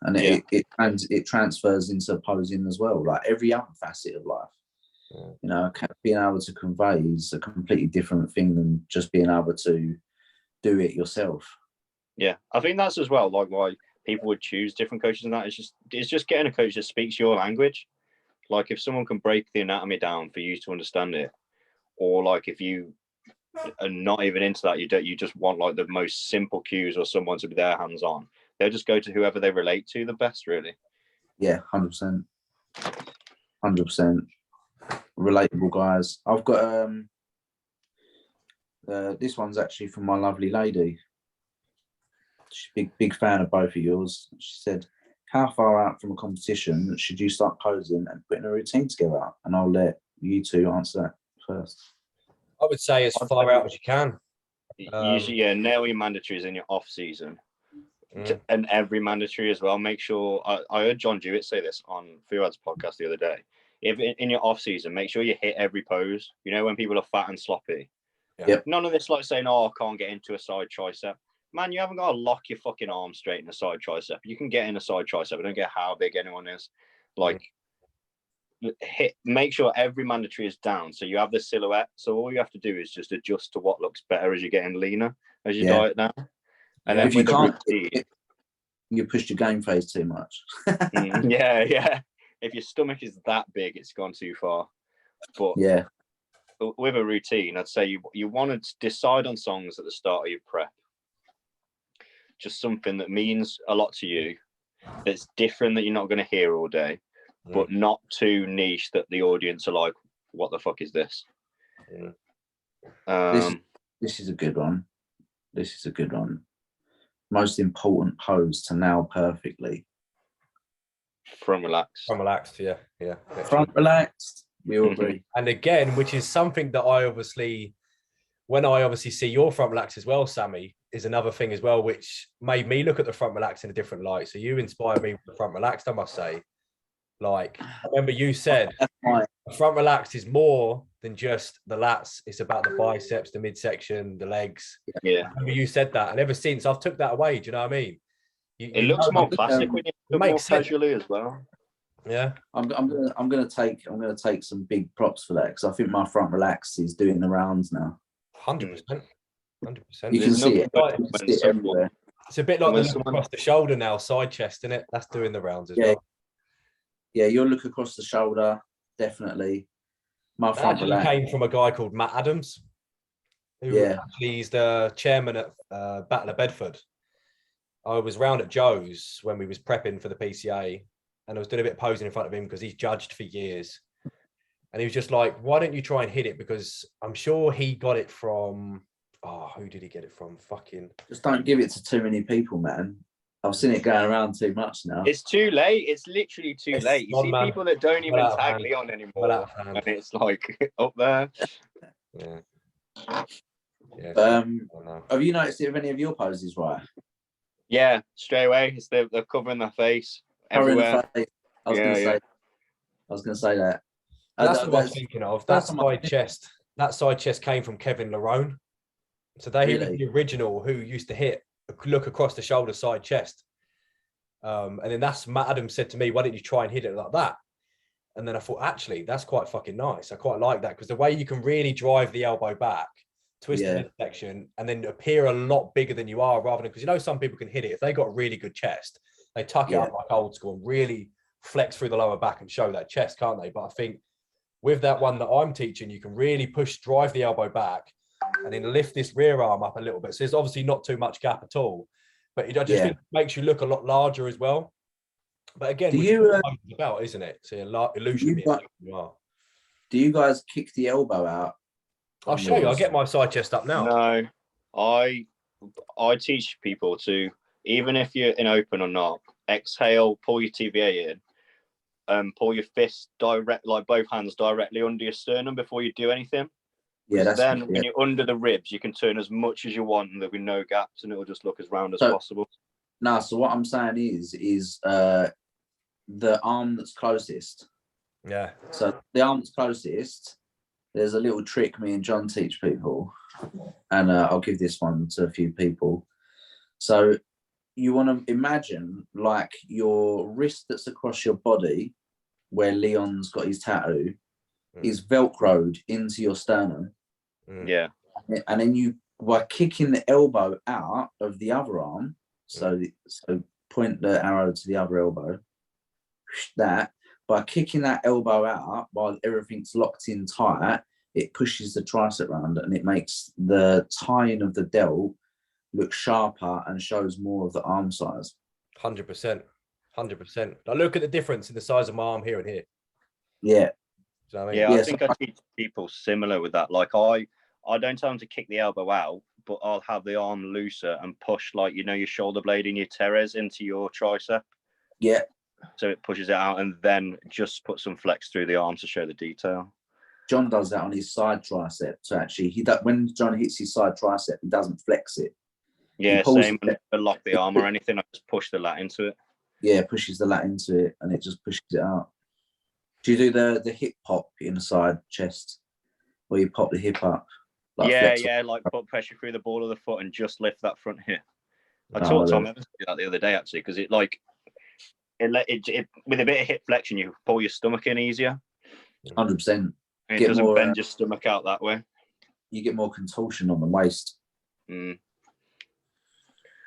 and it transfers into posing as well, like every other facet of life. You know, being able to convey is a completely different thing than just being able to do it yourself. Yeah, I think that's as well, like, why people would choose different coaches, and that it's just getting a coach that speaks your language. Like, if someone can break the anatomy down for you to understand it, or like if you are not even into that, you just want like the most simple cues or someone to be there hands on, they'll just go to whoever they relate to the best, really. Yeah, 100%. Relatable guys. I've got this one's actually from my lovely lady. She's a big fan of both of yours. She said, how far out from a competition should you start posing and putting a routine together? And I'll let you two answer that first. I would say as far out as you can. Usually, nail your mandatories in your off season, and every mandatory as well. Make sure. I heard John Jewett say this on Fuad's podcast the other day. If in your off season, make sure you hit every pose. You know, when people are fat and sloppy. Yep. None of this like saying, "Oh, I can't get into a side tricep." Man, you haven't got to lock your fucking arm straight in a side tricep. You can get in a side tricep. I don't care how big anyone is. Like, make sure every mandatory is down so you have the silhouette. So all you have to do is just adjust to what looks better as you're getting leaner as you diet down. And then if you can't, you pushed your game phase too much. Yeah. If your stomach is that big, it's gone too far. But yeah, with a routine, I'd say you want to decide on songs at the start of your prep. Just something that means a lot to you, that's different, that you're not going to hear all day, but not too niche that the audience are like, what the fuck is this? This is a good one. Most important pose to nail perfectly. Front relaxed. Yeah. Front relaxed. We all agree. And again, which is something that when I obviously see your front relax as well, Sammy, is another thing as well, which made me look at the front relax in a different light. So you inspired me with the front relaxed, I must say. Like, I remember you said the front relaxed is more than just the lats. It's about the biceps, the midsection, the legs. Yeah. I remember you said that. And ever since, I've took that away. Do you know what I mean? It looks more classic when you look more casually as well. Yeah. I'm gonna take some big props for that, because I think my front relax is doing the rounds now. 100%. You can see it everywhere. It's a bit like the look across the shoulder now, side chest, isn't it? That's doing the rounds as well. Yeah, you'll look across the shoulder, definitely. My front relax came from a guy called Matt Adams, who actually is the chairman at Battle of Bedford. I was round at Joe's when we was prepping for the PCA, and I was doing a bit of posing in front of him because he's judged for years. And he was just like, why don't you try and hit it? Because I'm sure he got it from, who did he get it from? Just don't give it to too many people, man. I've seen it going around too much now. It's too late. It's literally too late. You see people that don't even tag Leon anymore, and it's like up there. Yeah. Have you noticed it with any of your poses, right? Yeah, straight away. It's they're covering their face everywhere. I was going to say that. That's what I was thinking of. That side chest came from Kevin Larone. So he was the original who used to look across the shoulder, side chest. And then that's Matt Adams said to me, why don't you try and hit it like that? And then I thought, actually, that's quite fucking nice. I quite like that, because the way you can really drive the elbow back, twist the midsection, and then appear a lot bigger than you are, rather than, because some people can hit it. If they got a really good chest, they tuck it up like old school and really flex through the lower back and show that chest, can't they? But I think with that one that I'm teaching, you can really drive the elbow back and then lift this rear arm up a little bit. So there's obviously not too much gap at all, but I just think it makes you look a lot larger as well. But again, it's about, isn't it? It's an illusion. Do you guys kick the elbow out? I'll show you. I'll get my side chest up now. No, I teach people to, even if you're in open or not, exhale, pull your TVA in, pull your fist direct, like both hands directly under your sternum before you do anything. Yeah, that's then when you're under the ribs, you can turn as much as you want, and there'll be no gaps, and it'll just look as round as possible. No, so what I'm saying is the arm that's closest. Yeah. So the arm that's closest, there's a little trick me and John teach people, and I'll give this one to a few people. So you want to imagine like your wrist that's across your body, where Leon's got his tattoo, is velcroed into your sternum. Yeah. And then you, by kicking the elbow out of the other arm, so point the arrow to the other elbow, that by kicking that elbow out while everything's locked in tight, it pushes the tricep round and it makes the tying of the delt look sharper and shows more of the arm size. 100%. Now look at the difference in the size of my arm here and here. Yeah. You know what I mean? Yeah, I think I teach people similar with that. Like I don't tell them to kick the elbow out, but I'll have the arm looser and push, like, you know, your shoulder blade and your teres into your tricep. Yeah. So it pushes it out, and then just put some flex through the arm to show the detail. John does that on his side tricep. So actually, when John hits his side tricep, he doesn't flex it. Yeah, same. When I lock the arm or anything, I just push the lat into it. Yeah, pushes the lat into it, and it just pushes it out. Do you do the hip pop in the side chest, where you pop the hip up? Like like put pressure through the ball of the foot and just lift that front hip. I taught Tom Evans to do that the other day, actually, because it with a bit of hip flexion, you pull your stomach in easier. 100%. It doesn't bend your stomach out that way. You get more contortion on the waist. Mm.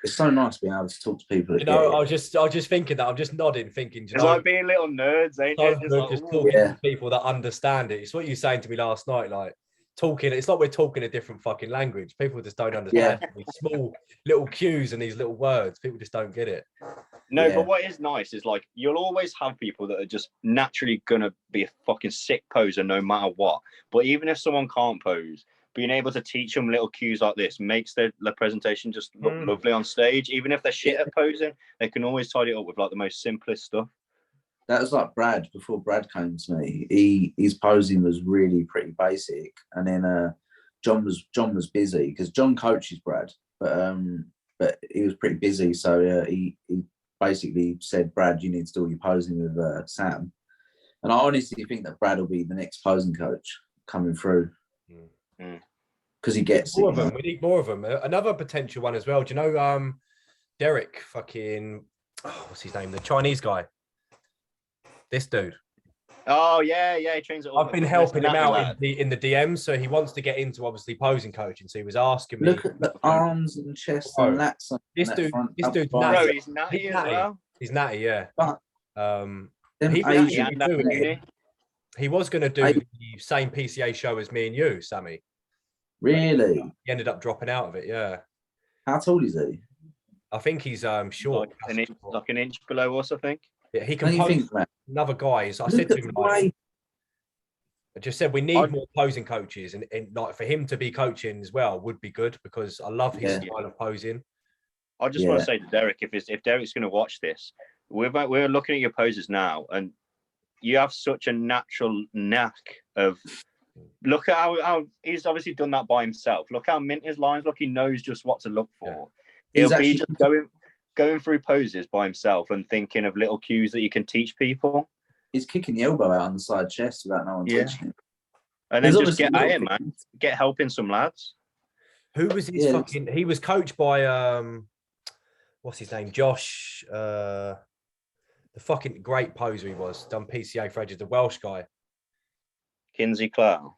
It's so nice being able to talk to people. You know, I was just thinking that. I'm just nodding, thinking. It's like being little nerds, ain't it? Just talking to people that understand it. It's what you were saying to me last night, like talking. It's like we're talking a different fucking language. People just don't understand these small little cues and these little words. People just don't get it. No, but what is nice is, like, you'll always have people that are just naturally gonna be a fucking sick poser no matter what. But even if someone can't pose, being able to teach them little cues like this makes their presentation just look lovely on stage. Even if they're shit at posing, they can always tidy it up with like the most simplest stuff. That was like Brad. Before Brad came to me, his posing was really pretty basic, and then John was busy because John coaches Brad, but he was pretty busy, so he basically said, Brad, you need to do all your posing with Sam. And I honestly think that Brad will be the next posing coach coming through. Because he gets more of them. We need more of them. Another potential one as well. Do you know Derek fucking what's his name? The Chinese guy. This dude. Oh yeah, he trains at all. I've been helping him out in the DMs, so he wants to get into obviously posing coaching. So he was asking me. Look at the arms and chest and lats. This dude's natty. Bro, he's natty as well. He's natty, yeah. But he was going to do the same PCA show as me and you, Sammy. Really? He ended up dropping out of it, yeah. How tall is he? I think he's short. Like an inch below us, I think. Yeah, he can pose. Another guy. So I said to him, like, I just said we need more posing coaches, and like for him to be coaching as well would be good because I love his style of posing. I just want to say to Derek, if Derek's going to watch this, we're looking at your poses now, and you have such a natural knack of. Look at how he's obviously done that by himself. Look how mint his lines look. He knows just what to look for. Yeah. He'll be just going through poses by himself and thinking of little cues that you can teach people. He's kicking the elbow out on the side chest without no one touching it. And then just get at him, man. Get helping some lads. Who was his fucking? He was coached by what's his name? Josh. The fucking great poser he was. Done PCA for ages. The Welsh guy. Kinsey Clow.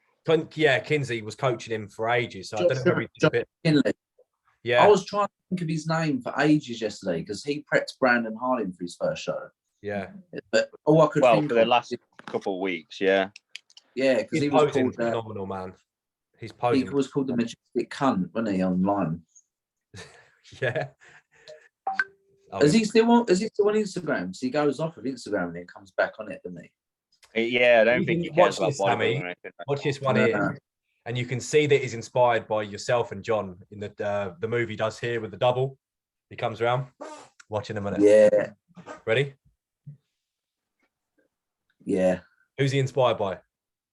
Yeah, Kinsey was coaching him for ages. So I don't know if he did a bit. Yeah. I was trying to think of his name for ages yesterday because he prepped Brandon Harlin for his first show. Yeah. But all I could think for the last couple of weeks, yeah. Yeah, because he was called phenomenal, man. He's posing. He was called the Majestic Cunt, wasn't he, online? Yeah. Is he still on Instagram? So he goes off of Instagram and then comes back on it, doesn't he? Yeah, I don't think he cares about bodybuilding or anything. Watch this one here, and you can see that he's inspired by yourself and John in the move he does here with the double. He comes around. Watching him on it. Yeah. Ready? Yeah. Who's he inspired by?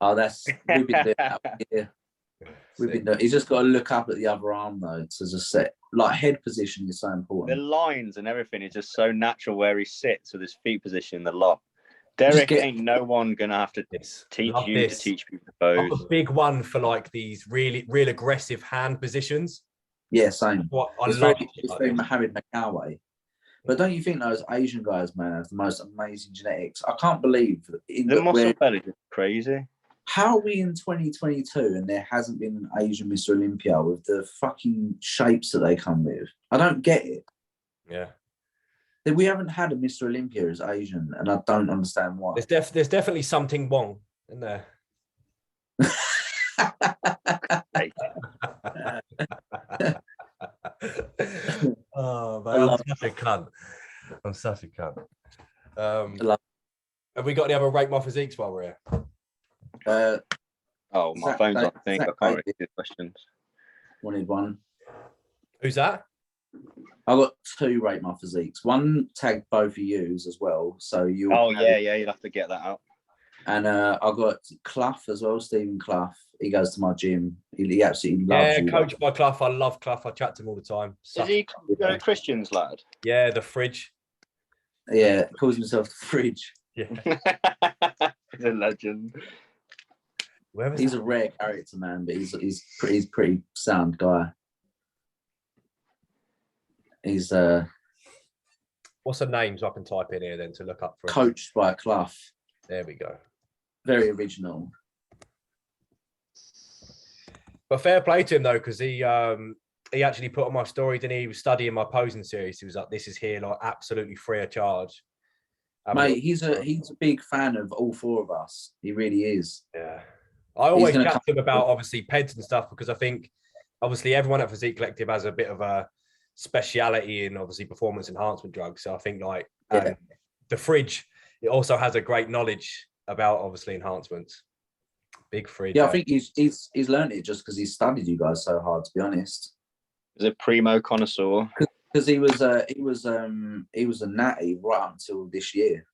Oh, we've been doing that. Yeah. We've been doing. He's just got to look up at the other arm though to just set. Like head position is so The important. lines and everything is just so natural where he sits with his feet position in the lock. Derek, ain't no one gonna have to teach you to teach people to pose. I'm a big one for like these real aggressive hand positions. Yeah, same. What I It's love. very Mohammed Makawe. But don't you think those Asian guys, man, have the most amazing genetics? I can't believe the muscle belly is crazy. How are we in 2022 and there hasn't been an Asian Mr. Olympia with the fucking shapes that they come with? I don't get it. Yeah. We haven't had a Mr. Olympia as Asian, and I don't understand why. There's definitely something wrong in there. Oh, man, I'm such a cunt. I'm such a cunt. Have we got any other rate my physiques while we're here? My phone's on. I think I can't read the questions. Wanted one. Who's that? I got 2 rate my physiques. One tagged both of yous as well. So you. Oh yeah, you'll have to get that out. And I got Clough as well, Stephen Clough. He goes to my gym. He absolutely loves you. Yeah, coached by Clough. I love Clough. I chat to him all the time. Is he Christian's lad? Yeah, the fridge. Yeah, calls himself the fridge. Yeah. He's a legend. He's a rare character, man, but he's pretty sound guy. He's what's the name so I can type in here then to look up for him? Coached by Clough. There we go. Very original. But fair play to him though, because he actually put on my story, didn't he? He was studying my posing series. He was like, "This is here, like absolutely free of charge." Mate, he's a big fan of all 4 of us. He really is. Yeah. I always chat to him about obviously PEDs and stuff because I think obviously everyone at Physique Collective has a bit of a speciality in obviously performance enhancement drugs. So I think like the fridge, it also has a great knowledge about obviously enhancements. Big fridge. Yeah, I think he's learned it just because he's studied you guys so hard, to be honest. He's a primo connoisseur. Because he was a natty right up until this year,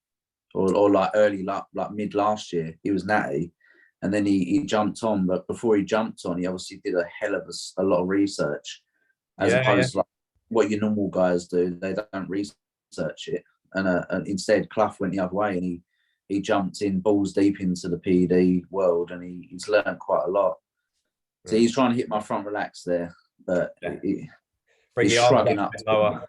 or like early like mid last year. He was natty, and then he jumped on. But before he jumped on, he obviously did a hell of a lot of research, as opposed to like what your normal guys do. They don't research it, and instead Clough went the other way, and he jumped in balls deep into the PED world, and he's learned quite a lot. So he's trying to hit my front relax there, but. Bring the arm up lower.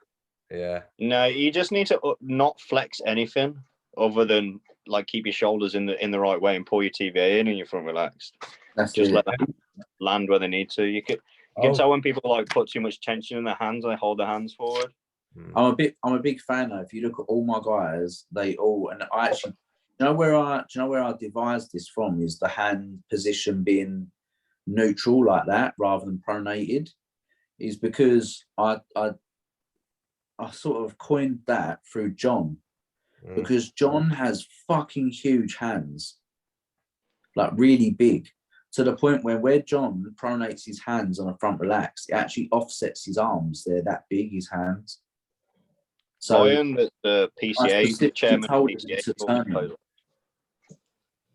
Yeah. No, you just need to not flex anything other than like keep your shoulders in the right way and pull your TVA in and you're front relaxed. That's just let them land where they need to. You can tell when people like put too much tension in their hands and they hold their hands forward. I'm a big fan though. If you look at all my guys, they all, and I actually, do you know where I devised this from? Is the hand position being neutral like that rather than pronated? Is because I sort of coined that through John, because John has fucking huge hands, like really big, to the point where John pronates his hands on a front relax, it actually offsets his arms. They're that big, his hands. So the PCA chairman of PCA.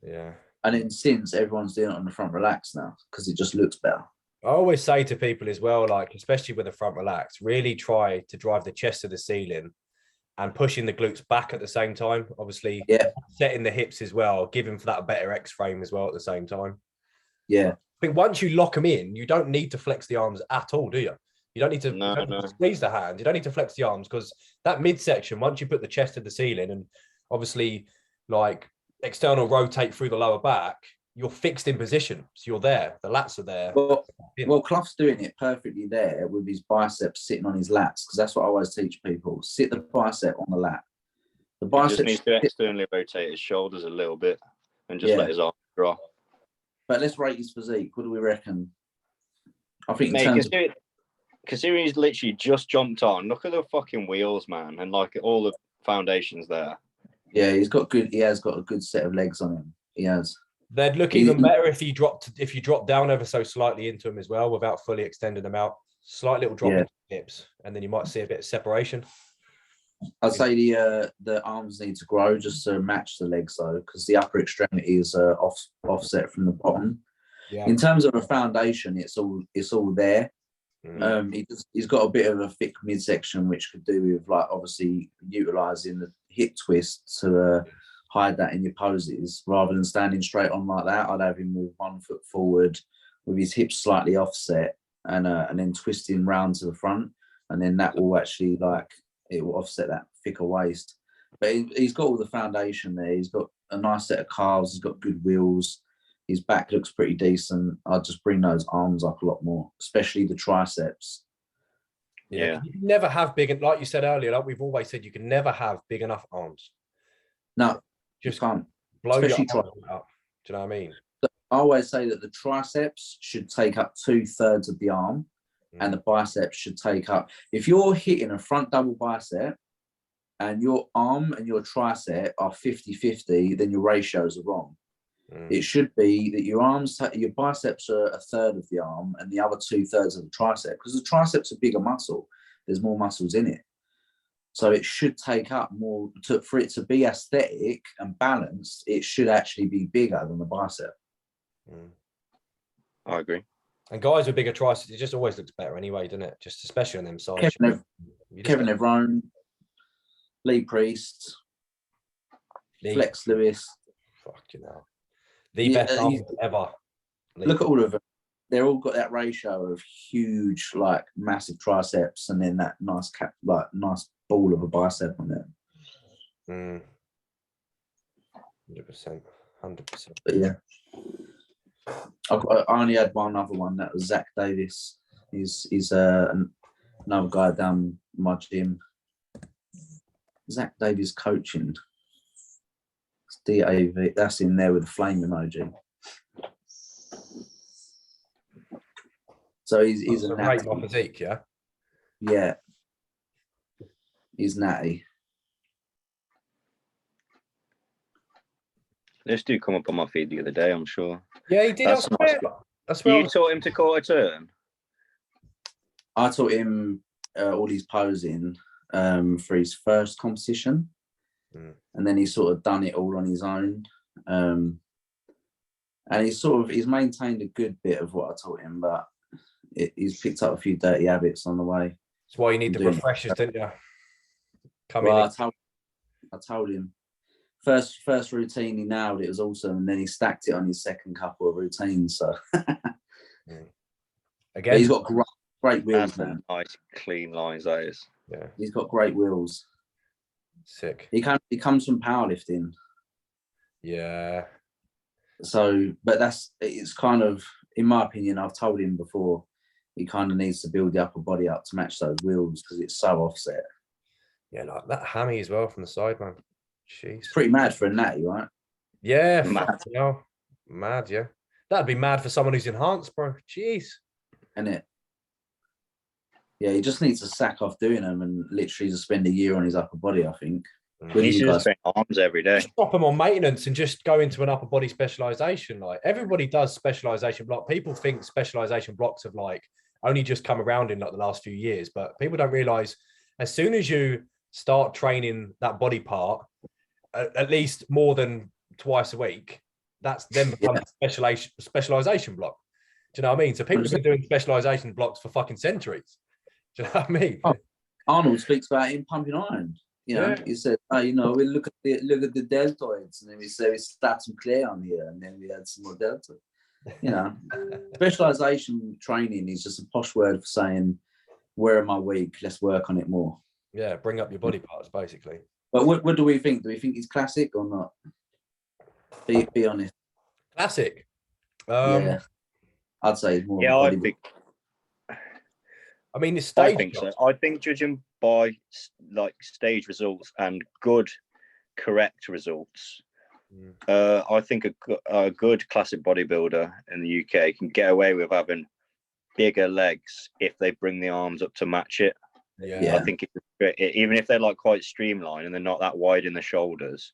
Yeah. And then since everyone's doing it on the front relax now, because it just looks better. I always say to people as well, like, especially with the front relax, really try to drive the chest to the ceiling and pushing the glutes back at the same time. Obviously, setting the hips as well, giving for that better X frame as well at the same time. Yeah. I think once you lock them in, you don't need to flex the arms at all, do you? You don't need to squeeze the hand. You don't need to flex the arms because that midsection, once you put the chest to the ceiling and obviously like external rotate through the lower back, you're fixed in position. So you're there. The lats are there. Well, Clough's doing it perfectly there with his biceps sitting on his lats, because that's what I always teach people. Sit the bicep on the lat. The bicep just needs to externally rotate his shoulders a little bit and just let his arms drop. But let's rate his physique. What do we reckon? I think considering he's literally just jumped on, look at the fucking wheels, man, and like all the foundations there. Yeah, he has got a good set of legs on him. He has. They'd look even better if you drop down ever so slightly into them as well without fully extending them out. Slight little drop into the hips, and then you might see a bit of separation. I'd say the arms need to grow just to match the legs though, because the upper extremity is offset from the bottom. Yeah. In terms of a foundation, it's all there. He's got a bit of a thick midsection, which could do with like obviously utilizing the hip twist to hide that in your poses, rather than standing straight on like that. I'd have him with 1 foot forward, with his hips slightly offset, and then twisting round to the front, and then that will actually it will offset that thicker waist. But he's got all the foundation there. He's got a nice set of calves. He's got good wheels. His back looks pretty decent. I'd just bring those arms up a lot more, especially the triceps. Yeah. You can never have big, like you said earlier, like we've always said, you can never have big enough arms. No, just can't. Blow especially your arms up. Do you know what I mean? I always say that the triceps should take up 2/3 of the arm, and the biceps should take up. If you're hitting a front double bicep and your arm and your tricep are 50-50, then your ratios are wrong. It should be that your biceps are 1/3 of the arm and the other 2/3 of the tricep, because the triceps are bigger muscle. There's more muscles in it. So it should take up more for it to be aesthetic and balanced. It should actually be bigger than the bicep. I agree. And guys with bigger triceps, it just always looks better anyway, doesn't it? Just especially on them sides. Kevin Everone, Lee Priest, Flex Lewis. Fucking hell. The best arms ever. Look at all of them. They're all got that ratio of huge, like massive triceps, and then that nice nice ball of a bicep on there. 100%. But yeah, I only had one other one. That was Zach Davis. He's another guy down my gym. Zach Davis coaching. It's DAV. That's in there with the flame emoji. So he's a natty. Great physique, yeah. Yeah, he's natty. This dude come up on my feed the other day, I'm sure. Yeah, he did. That's you taught him to quarter turn? I taught him all his posing for his first competition, and then he's sort of done it all on his own. And he's maintained a good bit of what I taught him, but he's picked up a few dirty habits on the way. That's why you need the refreshers, didn't you? I told him. First routine he nailed, it was awesome, and then he stacked it on his second couple of routines. So again, he's got great wheels, man. Nice clean lines, that is. Yeah, he's got great wheels. Sick. He comes from powerlifting. Yeah. So, but it's kind of, in my opinion, I've told him before, he kind of needs to build the upper body up to match those wheels because it's so offset. Yeah, like that hammy as well from the side, man. Jeez. It's pretty mad for a natty, right? Yeah, mad, yeah. That'd be mad for someone who's enhanced, bro. Jeez. Isn't it? Yeah, he just needs to sack off doing them and literally just spend a year on his upper body, I think. He should just train arms every day. Stop him on maintenance and just go into an upper body specialization. Like everybody does specialization block. People think specialization blocks have like only just come around in like the last few years, but people don't realize as soon as you start training that body part, at least more than twice a week, that's then becomes a specialization block. Do you know what I mean? So people have been doing specialization blocks for fucking centuries. Do you know what I mean? Oh, Arnold speaks about him pumping iron. You know, he said, we look at the deltoids, and then we say we start some clay on here, and then we add some more delta. You know, specialization training is just a posh word for saying, where am I weak? Let's work on it more. Yeah, bring up your body parts, basically. But what do we think? Do we think he's classic or not? Be honest. Classic. Yeah, I'd say he's more. Yeah, I think. I mean, it's stage. I think so. I think judging by like stage results and good, correct results, I think a good classic bodybuilder in the UK can get away with having bigger legs if they bring the arms up to match it. Yeah. I think even if they're like quite streamlined and they're not that wide in the shoulders,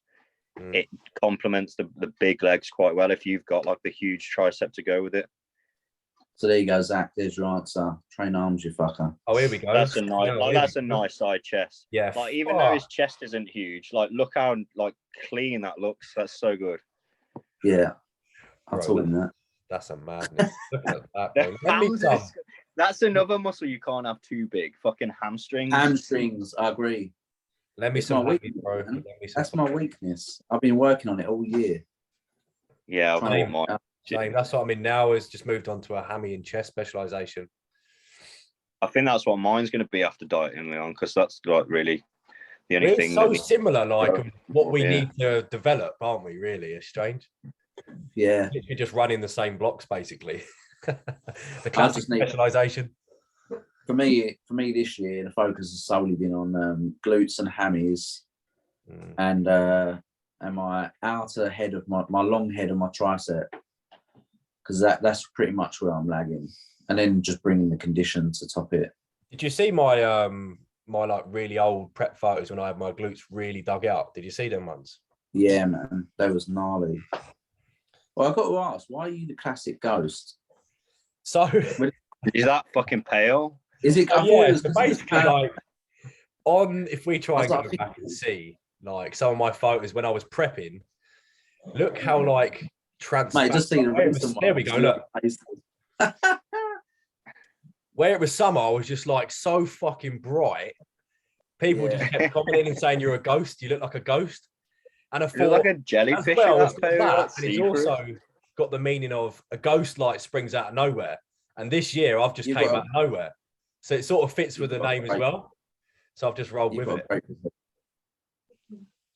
it complements the big legs quite well if you've got like the huge tricep to go with it. So there you go, Zach. There's your answer. Train arms, you fucker. Oh, here we go. That's a nice, No, that's a nice side chest. Yeah. Like even though his chest isn't huge, like look how like clean that looks. That's so good. Yeah, I Bro, taught him that. That's a madness. Look at that. Bro. Let me Hams some. is- That's another muscle you can't have too big. Fucking hamstrings. Hamstrings, I agree. Let me It's some my hammies, weakness, bro. man. Let me some That's my weakness. I've been working on it all year. Yeah, I've Trying got to- mine. Same. That's what I mean. Now is just moved on to a hammy and chest specialization. I think that's what mine's going to be after dieting, Leon, because that's like really the only We're thing. so that similar, like what we Yeah. need to develop, aren't we? Really, it's strange. Yeah. Literally just running the same blocks, basically. The I classic just need- specialization. For me this year, the focus has solely been on glutes and hammies, and my outer head of my long head of my tricep, because that's pretty much where I'm lagging, and then just bringing the condition to top it. Did you see my my like really old prep photos when I had my glutes really dug out? Did you see them ones? Yeah, man, that was gnarly. Well, I've got to ask, why are you the classic ghost? So Is that fucking pale? Is it? I thought yeah, it was so 'cause it was basically like on if we try I and was go like, back and see like some of my photos when I was prepping, look how like transparent. mate, just see the recent There we ones. go. Look, where it was summer, I was just like so fucking bright. People Yeah. just kept commenting and saying you're a ghost. You look like a ghost. And I You look thought, like a jellyfish. as well, That's it's got pale. that, That's and it's see-through. also got the meaning of a ghost light springs out of nowhere. And this year, I've just You've came got out of nowhere, so it sort of fits with the You've got name as great- well. So I've just rolled You've with got it. a great physique.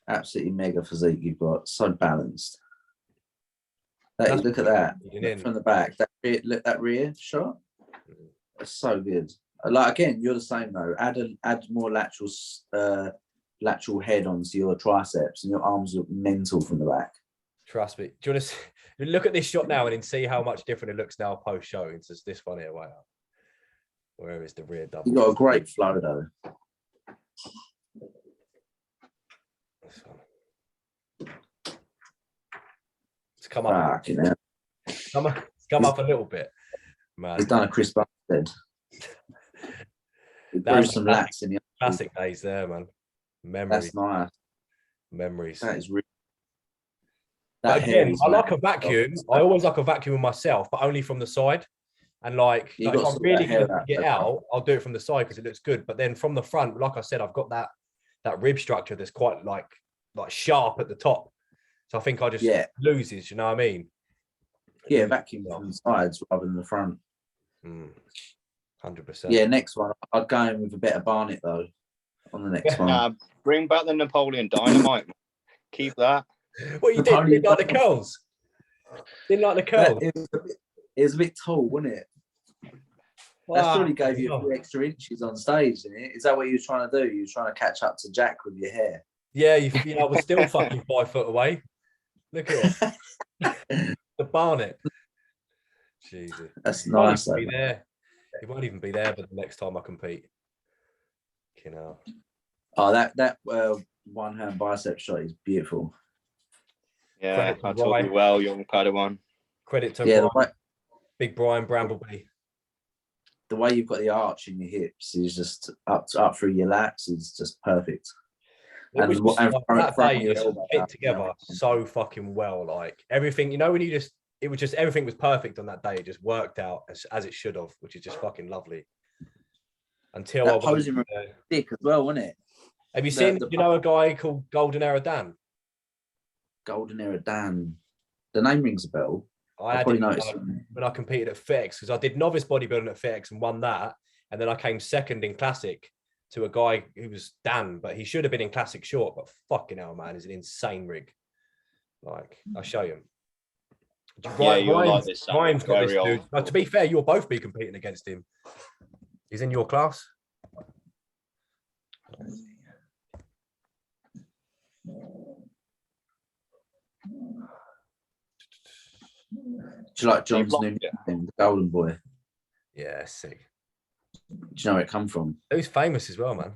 Absolutely mega physique. You've got so balanced. That's Look at that leading in. from the back. That rear shot. That's so good. Like again, you're the same though. Add more lateral head onto your triceps, and your arms look mental from the back. Trust me. Do you want to look at this shot now and then see how much different it looks now post show? It's just this one here. Wow. Where is the rear double? You got a great flow though. This one. It's come up. Fucking hell. Come up a little bit, man. He's done a Chris Bumstead. He That threw was some classic- lats in the. Classic days there, man. Memories. That's nice. Memories. That is really. But That hair again, is I like mad. a vacuum. I always like a vacuum myself, but only from the side. And like You if gotta I'm sort really that hair going to out, get don't you? out, I'll do it from the side because it looks good. But then from the front, like I said, I've got that rib structure that's quite like sharp at the top. So I think I just loses. You know what I mean? Yeah, vacuum from the sides rather than the front. 100%. Yeah, next one. I'd go in with a better Barnet though. On the next one. Bring back the Napoleon Dynamite. Keep that. What you did? Didn't like the curls? Didn't like the curls? It was a bit tall, wasn't it? That surely gave you a few extra inches on stage, didn't it? Is that what you were trying to do? You were trying to catch up to Jack with your hair. Yeah, I was still fucking 5 foot away. Look at it. The Barnet. Jesus. That's He won't nice. even be there. He won't even be there, but the next time I compete. You know. Oh, that one hand bicep shot is beautiful. Yeah, Credit to I taught Ryan. you well, young Padawan. Credit to Yeah, Brian, big Brian Brambleby. the way you've got the arch in your hips is just up through your lats is just perfect. It was just, like, that throwing day your just elbow fit out, together so fucking well. Like everything, when you just, it was just everything was perfect on that day. It just worked out as it should have, which is just fucking lovely. Until That I posing went, thick as well, wasn't it? have you seen? A guy called Golden Era Dan? Golden Era Dan. The name rings a bell. I had probably it noticed when I competed at FitX because I did novice bodybuilding at FitX and won that, and then I came second in classic to a guy who was Dan, but he should have been in classic short. But fucking hell, man, is an insane rig. Like I'll show you. Yeah, you'll like this. Ryan's got this Very dude. old. Now, to be fair, you'll both be competing against him. He's in your class. Do you like John's new nickname, the Golden Boy? Yeah, sick. Do you know where it come from? He's famous as well, man.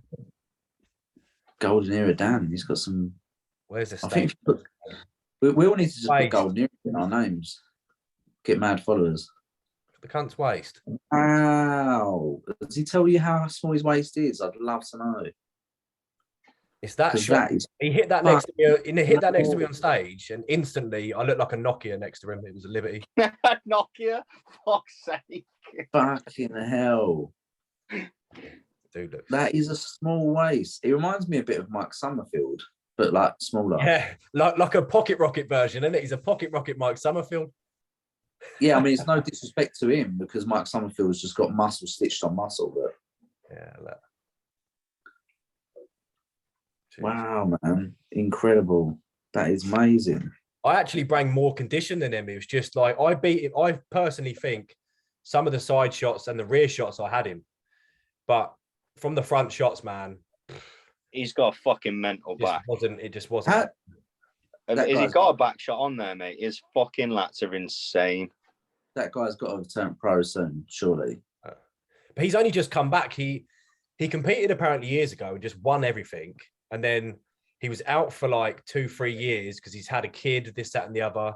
Golden Era Dan. He's got some. Where's the I stage? think we all need to just Right. put Golden Era in our names. Get mad followers. The cunt's waist. Wow. Does he tell you how small his waist is? I'd love to know. It's that 'Cause shot. that is He hit that next to me. He hit that next to me on stage, and instantly I looked like a Nokia next to him. It was a Liberty. Nokia, fuck's sake. fucking hell. Dude, look. That is a small waist. It reminds me a bit of Mike Summerfield, but like smaller. Yeah, like a pocket rocket version, isn't it? He's a pocket rocket Mike Summerfield. Yeah, I mean, it's no disrespect to him because Mike Summerfield's just got muscle stitched on muscle, but Yeah, look. Jeez. wow, man, incredible. That is amazing. I actually bring more condition than him. It was just like I beat him. I personally think some of the side shots and the rear shots I had him, but from the front shots, man, He's got a fucking mental back. It just wasn't. Has he got a back shot on there, mate? His fucking lats are insane. That guy's got to turn pro soon, surely. But he's only just come back. He competed apparently years ago and just won everything, and then he was out for like 2-3 years because he's had a kid, this, that, and the other.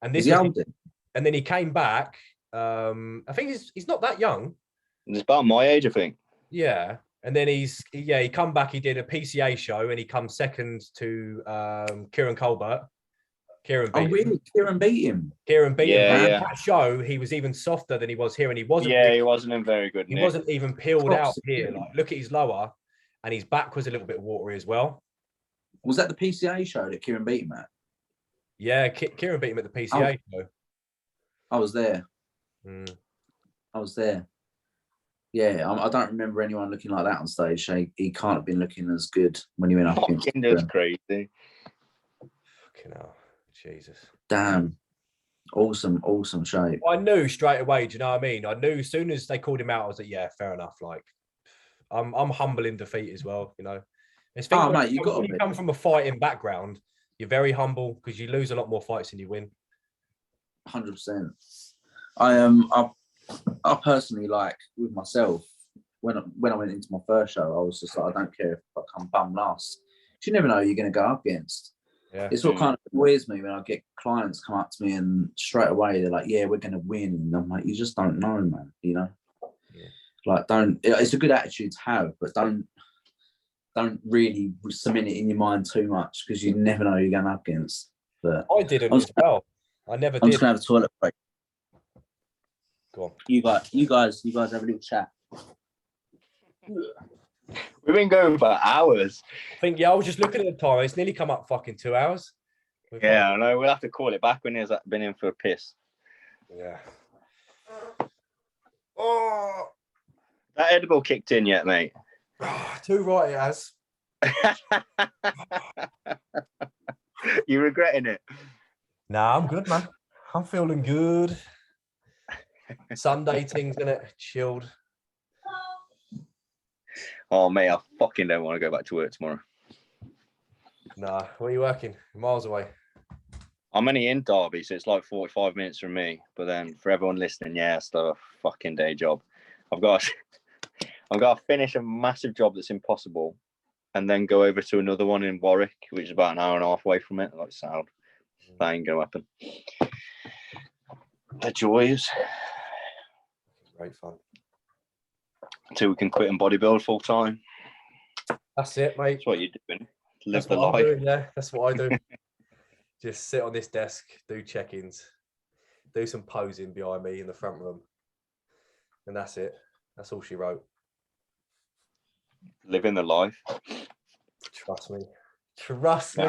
And this, and then he came back. I think he's not that young. He's about my age, I think. Yeah. And then he come back. He did a PCA show and he come second to Kieran Colbert. Kieran beat him. Kieran beat him. Kieran beat him. Yeah. That show, he was even softer than he was here, and he wasn't. Yeah, he wasn't in very good. He wasn't even peeled out here. Like, look at his lower, and his back was a little bit watery as well. Was that the PCA show that Kieran beat him at? Yeah, Kieran beat him at the PCA show. I was there. Mm. I was there. Yeah, I don't remember anyone looking like that on stage. He can't have been looking as good when he went up against him. That's crazy. Fucking hell. Jesus. Damn. Awesome shape. I knew straight away, do you know what I mean? I knew as soon as they called him out, I was like, yeah, fair enough. Like, I'm humble in defeat as well, you know. Mate, you come from a fighting background, you're very humble because you lose a lot more fights than you win. 100%. I personally, like, with myself, when I went into my first show, I was just like, I don't care if I come bum last. You never know who you're going to go up against. Yeah. It's what kind of annoys me when I get clients come up to me and straight away they're like, yeah, we're going to win. And I'm like, you just don't know, man, you know? Yeah. Like, it's a good attitude to have, but don't really cement it in your mind too much because you never know who you're going up against. But I didn't as well. I never did. I'm just going to have a toilet break. Go on. You guys have a little chat. We've been going for hours. I think, I was just looking at the time. It's nearly come up fucking 2 hours. Yeah, I know. We'll have to call it back when he's been in for a piss. Yeah. Oh, that edible kicked in yet, mate? Too right it has. You regretting it? Nah, I'm good, man. I'm feeling good. Sunday things, innit? Chilled. Oh, mate, I fucking don't want to go back to work tomorrow. Nah, where are you working? Miles away. I'm only in Derby, so it's like 45 minutes from me. But then for everyone listening, yeah, it's a fucking day job. I've got to finish a massive job that's impossible and then go over to another one in Warwick, which is about an hour and a half away from it. Like, sound. That ain't going to happen. The joys. Great fun. Until we can quit and bodybuild full time. That's it, mate. That's what you're doing. Live That's the what life. I'm doing, yeah, that's what I do. Just sit on this desk, do check-ins, do some posing behind me in the front room. And that's it. That's all she wrote. Living the life. Trust me. Trust me.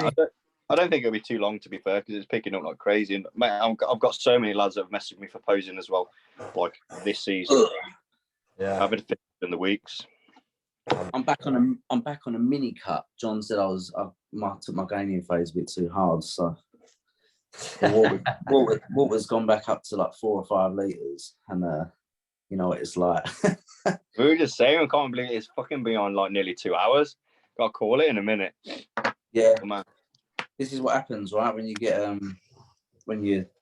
I don't think it'll be too long, to be fair, because it's picking up like crazy. And mate, I've got so many lads that have messaged me for posing as well, like this season. Yeah, I've been fit in the weeks. I'm back on a mini cut. John said I took my gaining phase a bit too hard, so water's gone back up to like 4 or 5 liters, and you know what it's like. We were just saying, I can't believe it's fucking been on like nearly 2 hours. Got to call it in a minute. Yeah, come on. This is what happens, right? When you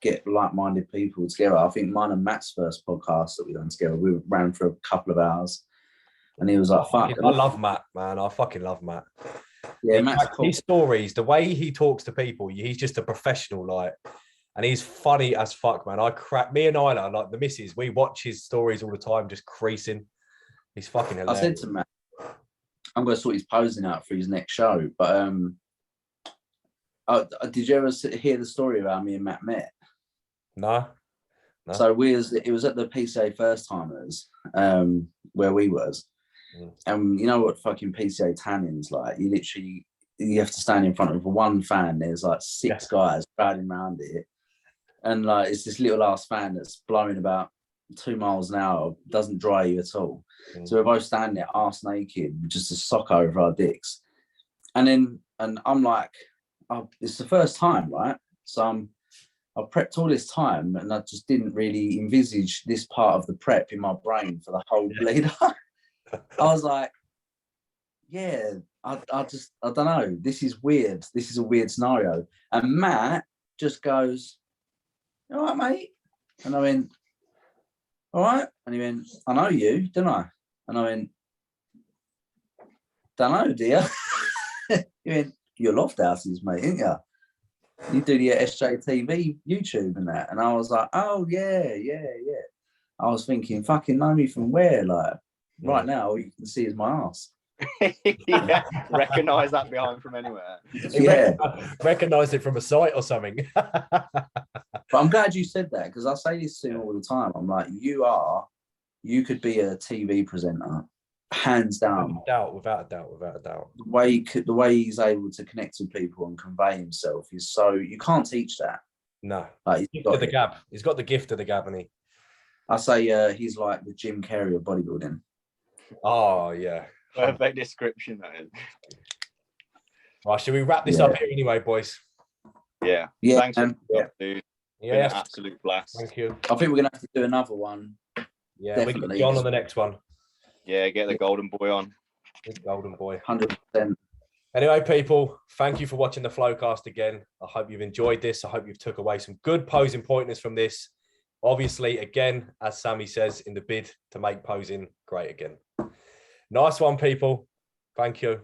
get like-minded people together. I think mine and Matt's first podcast that we done together, we ran for a couple of hours, and he was like, "Fuck." I love Matt, man. I fucking love Matt. Yeah, Matt's cool. His stories, the way he talks to people, he's just a professional. Like, And he's funny as fuck, man. Me and Isla, like the missus, we watch his stories all the time, just creasing. He's fucking hilarious. I said to Matt, I'm going to sort his posing out for his next show. But did you ever hear the story about me and Matt met? No. So it was at the PCA First Timers, where we was. And you know what fucking PCA tanning's like? You have to stand in front of one fan. There's like 6 guys crowding around it. And like, it's this little ass fan that's blowing about 2 miles an hour, doesn't dry you at all. So we're both standing there arse naked, just a sock over our dicks. And I'm like, oh, it's the first time, right? So I prepped all this time and I just didn't really envisage this part of the prep in my brain for the whole lead up. I was like, yeah, I don't know. This is weird. This is a weird scenario. And Matt just goes, all right, mate. And I went, all right. And he went, I know you, don't I? And I went, don't know, dear. He went, you're Loft Houses, mate, ain't you? You do the SJTV YouTube and that. And I was like, oh, yeah. I was thinking, fucking know me from where? Like, right now, all you can see is my ass. Yeah, recognise that behind from anywhere. Yeah. Recognise it from a site or something. But I'm glad you said that, because I say this to him all the time. I'm like, you could be a TV presenter, hands down. Without a doubt. The way he's able to connect with people and convey himself is so, you can't teach that. No. Like, He's got the gift of the gab, hasn't he? I say he's like the Jim Carrey of bodybuilding. Oh, yeah. Perfect description, that is. Right, should we wrap this up here anyway, boys? Yeah. Thanks, dude. Yeah, Been an absolute blast. Thank you. I think we're gonna have to do another one. Yeah, definitely. we get John on the next one. Yeah, get the golden boy on. Golden boy. 100%. Anyway, people, thank you for watching the Flowcast again. I hope you've enjoyed this. I hope you've took away some good posing pointers from this. Obviously, again, as Sammy says, in the bid to make posing great again. Nice one, people. Thank you.